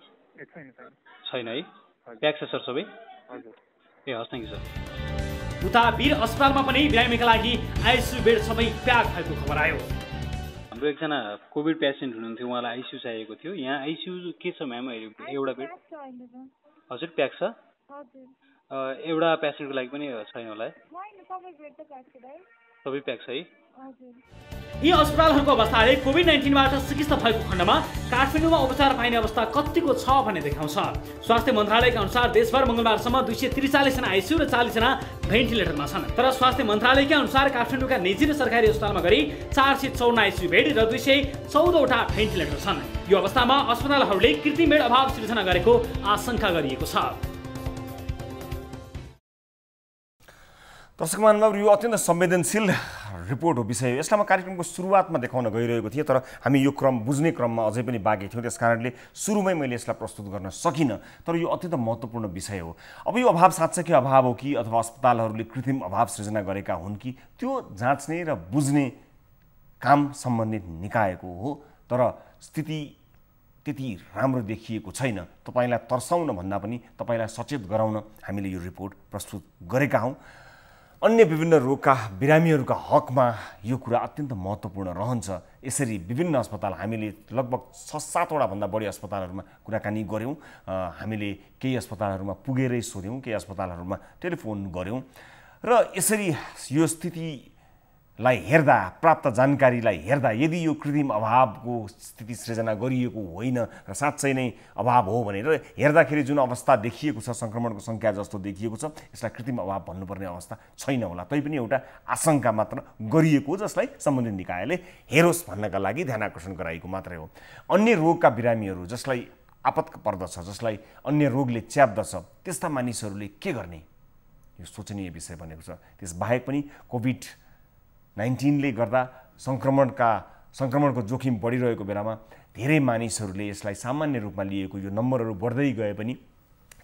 [SPEAKER 19] छैन है प्याक छ सर सबै
[SPEAKER 18] हजुर
[SPEAKER 19] ए हस् थ्याङ्क यू सर
[SPEAKER 3] उता वीर अस्पतालमा पनि बिरामीका लागि आइसियु बेड सबै प्याक भएको खबर आयो
[SPEAKER 19] हाम्रो एकजना कोभिड पेसेन्ट हुनुहुन्थ्यो उहाँलाई आइसियु चाहिएको थियो यहाँ आइसियु के छ म्याम एउटा बेड हजुर प्याक छ एउटा पेसेन्टको लागि पनि छैन होला है सबै प्याक छ है
[SPEAKER 3] यी अस्पतालहरूको अवस्था अहिले कोभिड-19बाट चिकित्सा भएको खण्डमा काठमाडौँमा उपचार पाइने अवस्था कतिको छ भन्ने देखाउँछ स्वास्थ्य मन्त्रालयका अनुसार देशभर मङ्गलबारसम्म 243 जना आइसियु र 40 जना भेन्टिलेटरमा छन् तर स्वास्थ्य मन्त्रालयका अनुसार काठमाडौँका निजी र सरकारी अस्पतालमा गरी 454 आइसियु बेड र 214वटा भेन्टिलेटर छन् यो अवस्थामा अस्पतालहरूले कृत्रिम बेड अभाव सिर्जना गरेको आशंका गरिएको छ
[SPEAKER 1] दर्शक महानुभाव यो अत्यन्त संवेदनशील रिपोर्ट हो विषय हो यसलाई म कार्यक्रमको सुरुवातमा देखाउन गइरहेको थिएँ तर हामी यो क्रम बुझ्ने क्रममा अझै पनि बाँकी थियौँ त्यस कारणले सुरुमै मैले यसलाई प्रस्तुत गर्न सकिनँ तर यो अत्यन्त महत्त्वपूर्ण विषय हो अब यो अभाव साँच्चैकै अभाव हो कि अथवा अस्पतालहरूले कृत्रिम अभाव सृजना गरेका हुन् कि त्यो जाँच्ने र बुझ्ने काम सम्बन्धित निकायको हो तर स्थिति त्यति राम्रो देखिएको छैन तपाईलाई तर्साउन भन्दा पनि तपाईलाई सचेत गराउन हामीले यो रिपोर्ट प्रस्तुत गरेका हौँ अन्य विभिन्न रोगका बिरामीहरूका हकमा यो कुरा अत्यन्त महत्त्वपूर्ण रहन्छ यसरी विभिन्न अस्पताल हामीले लगभग 6-7वटा भन्दा बढी अस्पतालहरूमा कुराकानी गऱ्यौँ हामीले केही अस्पतालहरूमा पुगेरै सोध्यौँ केही अस्पतालहरूमा टेलिफोन गऱ्यौँ र यसरी यो स्थितिलाई हेर्दा प्राप्त जानकारीलाई हेर्दा यदि यो कृत्रिम अभावको स्थिति सृजना गरिएको होइन र साँच्चै नै अभाव हो भनेर हेर्दाखेरि जुन अवस्था देखिएको छ संक्रमणको संख्या जस्तो देखिएको छ यसलाई कृत्रिम अभाव भन्नुपर्ने अवस्था छैन होला तैपनि एउटा आशंका मात्र गरिएको जसलाई सम्बन्धित निकायले हेरोस् भन्नका लागि ध्यान आकर्षण गराएको मात्रै हो अन्य रोगका बिरामीहरू जसलाई आपत पर्दछ जसलाई अन्य रोगले च्याप्दछ त्यस्ता मानिसहरूले के गर्ने यो सोचनीय विषय बनेको छ त्यसबाहेक पनि कोभिड-19ले गर्दा संक्रमणको जोखिम बढिरहेको बेलामा धेरै मानिसहरूले यसलाई सामान्य रूपमा लिएको यो नम्बरहरू बढ्दै गए पनि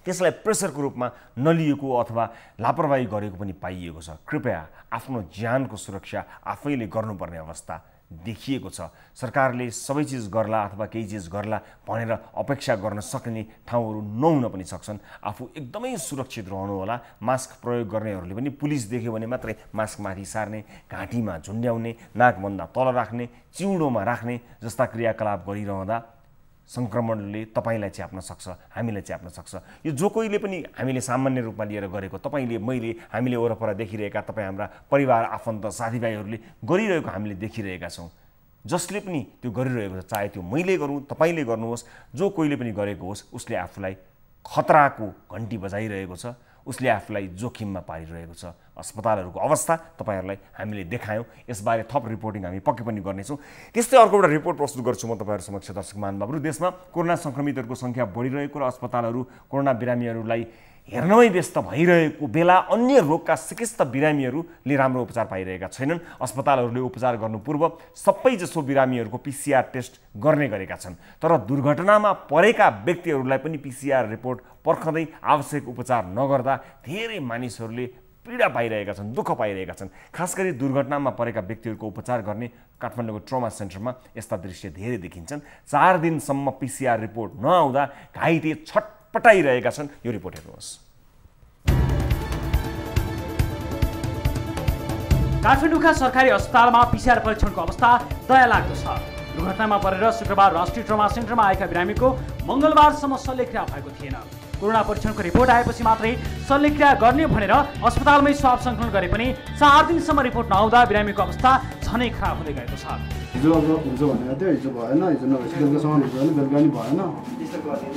[SPEAKER 1] त्यसलाई प्रेसरको रूपमा नलिएको अथवा लापरवाही गरेको पनि पाइएको छ कृपया आफ्नो ज्यानको सुरक्षा आफैले गर्नुपर्ने अवस्था देखिएको छ सरकारले सबै चीज गर्ला अथवा केही चीज गर्ला भनेर अपेक्षा गर्न सक्ने ठाउँहरू नहुन पनि सक्छन् आफू एकदमै सुरक्षित रहनु होला मास्क प्रयोग गर्नेहरूले पनि पुलिस देख्यो भने मात्रै मास्क माथि सार्ने घाँटीमा झुन्ड्याउने नाकभन्दा तल राख्ने चिउँडोमा राख्ने जस्ता क्रियाकलाप गरिरहँदा संक्रमणले तपाईलाई च्याप्न सक्छ हामीलाई च्याप्न सक्छ यो जो कोहीले पनि हामीले सामान्य रूपमा लिएर गरेको तपाईले मैले हामीले वरपर देखिरहेका तपाई हाम्रा परिवार आफन्त साथीभाइहरूले गरिरहेको हामीले देखिरहेका छौं जसले पनि त्यो गरिरहेको छ चाहे त्यो मैले गरौँ तपाईले गर्नुहोस् जो कोहीले पनि गरेको होस् उसले आफूलाई खतराको घण्टी बजाइरहेको छ उसले आफूलाई जोखिममा पारिरहेको छ अस्पतालहरूको अवस्था तपाईहरुलाई हामीले देखायौं यसबारे थप रिपोर्टिङ हामी पक्कै पनि गर्नेछौं त्यस्तै अर्को एउटा रिपोर्ट प्रस्तुत गर्छु म तपाईहरु समक्ष दर्शक महानुभावहरु देशमा कोरोना संक्रमितहरूको संख्या बढिरहेको र अस्पतालहरू कोरोना बिरामीहरूलाई हेर्नमै व्यस्त भइरहेको बेला अन्य रोगका सिकिस्त बिरामीहरूले राम्रो उपचार पाइरहेका छैनन्। अस्पतालहरूले उपचार गर्नु पूर्व सबैजसो बिरामीहरूको PCR टेस्ट गर्ने गरेका छन्, तर दुर्घटनामा परेका व्यक्तिहरूलाई पनि PCR रिपोर्ट पर्खँदै आवश्यक उपचार नगर्दा धेरै मानिसहरूले पीडा पाइरहेका छन्, दुःख पाइरहेका छन्। खास गरी दुर्घटनामा परेका व्यक्तिहरूको उपचार गर्ने काठमाडौँको ट्रमा सेन्टरमा यस्ता दृश्य धेरै देखिन्छन्। 4 दिनसम्म PCR रिपोर्ट नआउँदा घाइते छटपटाइरहेका छन्। यो रिपोर्ट हेर्नुहोस्।
[SPEAKER 3] काठमाडौँका सरकारी अस्पतालमा PCR परीक्षणको अवस्था दयालाग्दो छ। दुर्घटनामा परेर शुक्रबार राष्ट्रिय ट्रमा सेन्टरमा आएका बिरामीको मङ्गलबारसम्म शल्यक्रिया भएको थिएन। कोरोना परीक्षणको रिपोर्ट आएपछि मात्रै शल्यक्रिया गर्ने भनेर अस्पतालमै स्वाब सङ्कलन गरे पनि 4 दिनसम्म रिपोर्ट नआउँदा बिरामीको अवस्था झनै खराब हुँदै गएको छ।
[SPEAKER 20] हिजो अब हुन्छ भनेको थियो, हिजो भएन, हिजो नभएपछि बेलुकासम्म हुन्छ भने बेलुका नि भएन।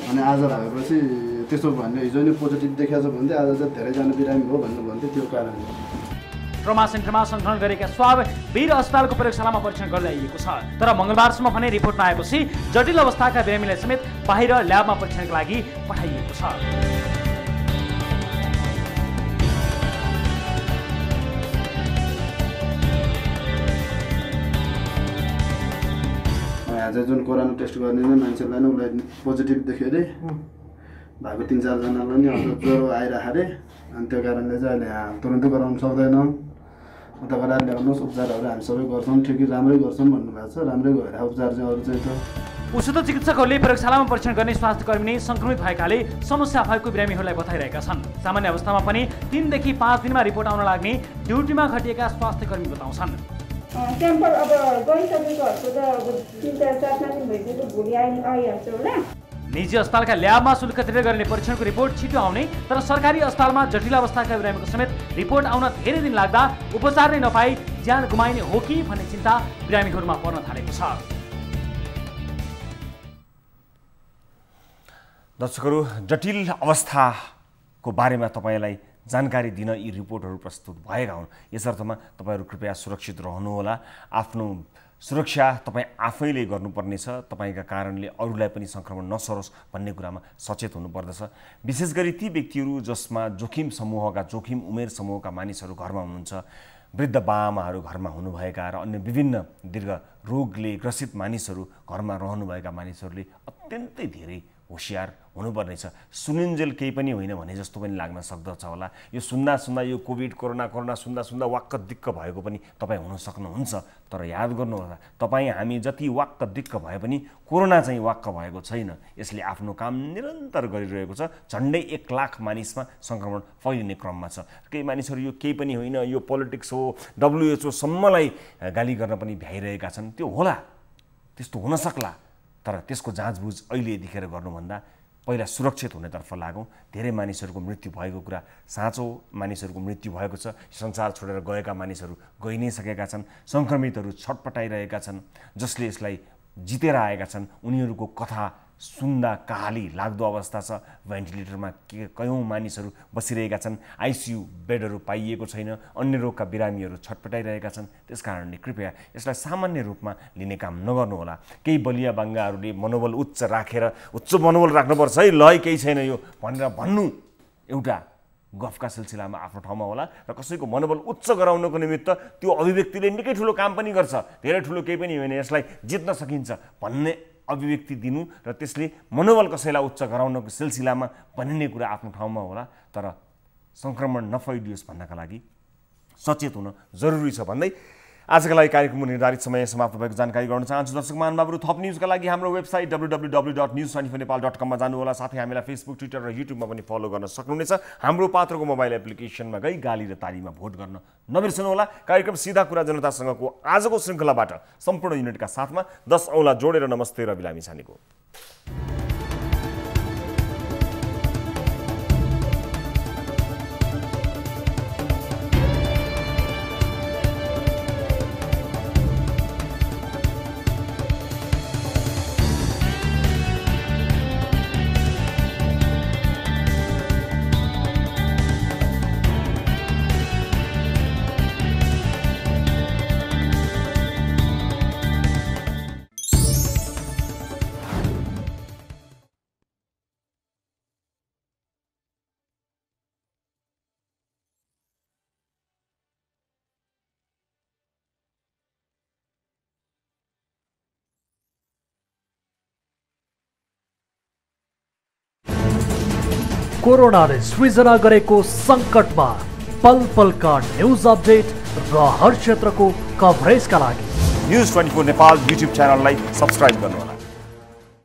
[SPEAKER 20] अनि आज भएपछि त्यस्तो भन्ने हिजो नै पोजिटिभ देखाएको छ भने आज चाहिँ धेरैजना बिरामी हो भन्नुभन्थ्यो, त्यो कारणले।
[SPEAKER 3] ट्रमा सेन्टरमा सङ्कलन गरेका स्वाब वीर अस्पतालको प्रयोगशालामा परीक्षण गर्दै आइएको छ, तर मङ्गलबारसम्म भने रिपोर्ट नआएपछि जटिल अवस्थाका बिरामीलाई समेत बाहिर ल्याबमा परीक्षणका लागि पठाइएको छ।
[SPEAKER 20] आज जुन कोरोना टेस्ट गर्ने मान्छेलाई नै उसलाई पोजिटिभ देख्यो अरे, भएको 3-4 जनालाई नि अझ ज्वरो आइरहेको अरे। अनि त्यो कारणले चाहिँ अहिले तुरन्तै गराउनु सक्दैन, उता गराएर ल्याउनुहोस्, उपचारहरू हामी सबै गर्छौँ, ठिकै राम्रै गर्छौँ भन्नुभएको छ। राम्रै गएर उपचार चाहिँ अरू चाहिँ त
[SPEAKER 3] उसो त चिकित्सकहरूले प्रयोगशालामा परीक्षण गर्ने स्वास्थ्यकर्मी नै सङ्क्रमित भएकाले समस्या भएको बिरामीहरूलाई बताइरहेका छन्। सामान्य अवस्थामा पनि 3 देखि 5 दिनमा रिपोर्ट आउन लाग्ने ड्युटीमा खटिएका स्वास्थ्यकर्मी बताउँछन्।
[SPEAKER 21] स्याम्पल अब गइसकेकोहरूको त अब 3-4 दिन भइसक्यो, भोलि आइहाल्छ होला।
[SPEAKER 3] निजी अस्पतालका ल्याबमा शुल्क तिरेर गर्ने परीक्षणको रिपोर्ट छिटो आउने, तर सरकारी अस्पतालमा जटिल अवस्थाका बिरामीको समेत रिपोर्ट आउन धेरै दिन लाग्दा उपचार नै नपाई ज्यान गुमाइने हो कि भन्ने चिन्ता बिरामीहरूमा पर्न थालेको छ।
[SPEAKER 1] दर्शकहरू, जटिल अवस्थाको बारेमा तपाईँलाई जानकारी दिन यी रिपोर्टहरू प्रस्तुत भएका हुन्। यसर्थमा तपाईँहरू कृपया सुरक्षित रहनुहोला। आफ्नो सुरक्षा तपाईँ आफैले गर्नुपर्नेछ। तपाईँका कारणले अरूलाई पनि सङ्क्रमण नसरोस् भन्ने कुरामा सचेत हुनुपर्दछ। विशेष गरी ती व्यक्तिहरू जसमा जोखिम समूहका, जोखिम उमेर समूहका मानिसहरू घरमा हुनुहुन्छ, वृद्ध बाआमाहरू घरमा हुनुभएका र अन्य विभिन्न दीर्घ रोगले ग्रसित मानिसहरू घरमा रहनुभएका मानिसहरूले अत्यन्तै धेरै होसियार हुनुपर्नेछ। सुनिन्जेल केही पनि होइन भने जस्तो पनि लाग्न सक्दछ होला। यो सुन्दा यो कोभिड कोरोना सुन्दा वाक्क दिक्क भएको पनि तपाईँ हुन सक्नुहुन्छ। तर याद गर्नुहोला, तपाईँ हामी जति वाक्क दिक्क भए पनि कोरोना चाहिँ वाक्क भएको छैन। यसले आफ्नो काम निरन्तर गरिरहेको छ। झन्डै 1 लाख मानिसमा सङ्क्रमण फैलिने क्रममा छ। केही मानिसहरू यो केही पनि होइन, यो पोलिटिक्स हो, WHO सम्मलाई गाली गर्न पनि भ्याइरहेका छन्। त्यो होला, त्यस्तो हुन सक्ला, तर त्यसको जाँचबुझ अहिले यतिखेर गर्नुभन्दा पहिला सुरक्षित हुनेतर्फ लागौँ। धेरै मानिसहरूको मृत्यु भएको कुरा साँचो हो, मानिसहरूको मृत्यु भएको छ। संसार छोडेर गएका मानिसहरू गइ नै सकेका छन्। सङ्क्रमितहरू छटपटाइरहेका छन्। जसले यसलाई जितेर आएका छन् उनीहरूको कथा सुन्दा कहाली लाग्दो अवस्था छ। भेन्टिलेटरमा कयौँ मानिसहरू बसिरहेका छन्। ICU बेडहरू पाइएको छैन। अन्य रोगका बिरामीहरू छटपटाइरहेका छन्। त्यस कारणले कृपया यसलाई सामान्य रूपमा लिने काम नगर्नुहोला। केही बलिया बाङ्गाहरूले मनोबल उच्च राखेर उच्च मनोबल राख्नुपर्छ है, ल केही छैन यो भनेर भन्नु एउटा गफका सिलसिलामा आफ्नो ठाउँमा होला, र कसैको मनोबल उच्च गराउनको निमित्त त्यो अभिव्यक्तिले निकै ठुलो काम पनि गर्छ। धेरै ठुलो केही पनि होइन, यसलाई जित्न सकिन्छ भन्ने अभिव्यक्ति दिनु र त्यसले मनोबल कसैलाई उच्च गराउनको सिलसिलामा भनिने कुरा आफ्नो ठाउँमा होला। तर सङ्क्रमण नफैलियोस् भन्नका लागि सचेत हुन जरुरी छ भन्दै आजका लागि कार्यक्रमको निर्धारित समय समाप्त भएको जानकारी गराउन चाहन्छु। दर्शक महानुभावहरू, थप न्युजका लागि हाम्रो वेबसाइट www.news24nepal.com मा जानुहोला। साथै हामीलाई फेसबुक, ट्विटर र युट्युबमा पनि फलो गर्न सक्नुहुनेछ। हाम्रो पात्रको मोबाइल एप्लिकेसनमा गई गाली र तालीमा भोट गर्न नबिर्सनुहोला। कार्यक्रम सिधा कुरा जनतासँगको आजको श्रृङ्खलाबाट सम्पूर्ण युनिटका साथमा 10 औँला जोडेर नमस्ते रवि लामिछानेको।
[SPEAKER 2] कोरोनाले सृजना गरेको सङ्कटमा पल पलका न्युज अपडेट र हर क्षेत्रको कभरेजका लागि
[SPEAKER 1] न्युज 24 नेपाल युट्युब च्यानललाई सब्स्क्राइब गर्नुहोला।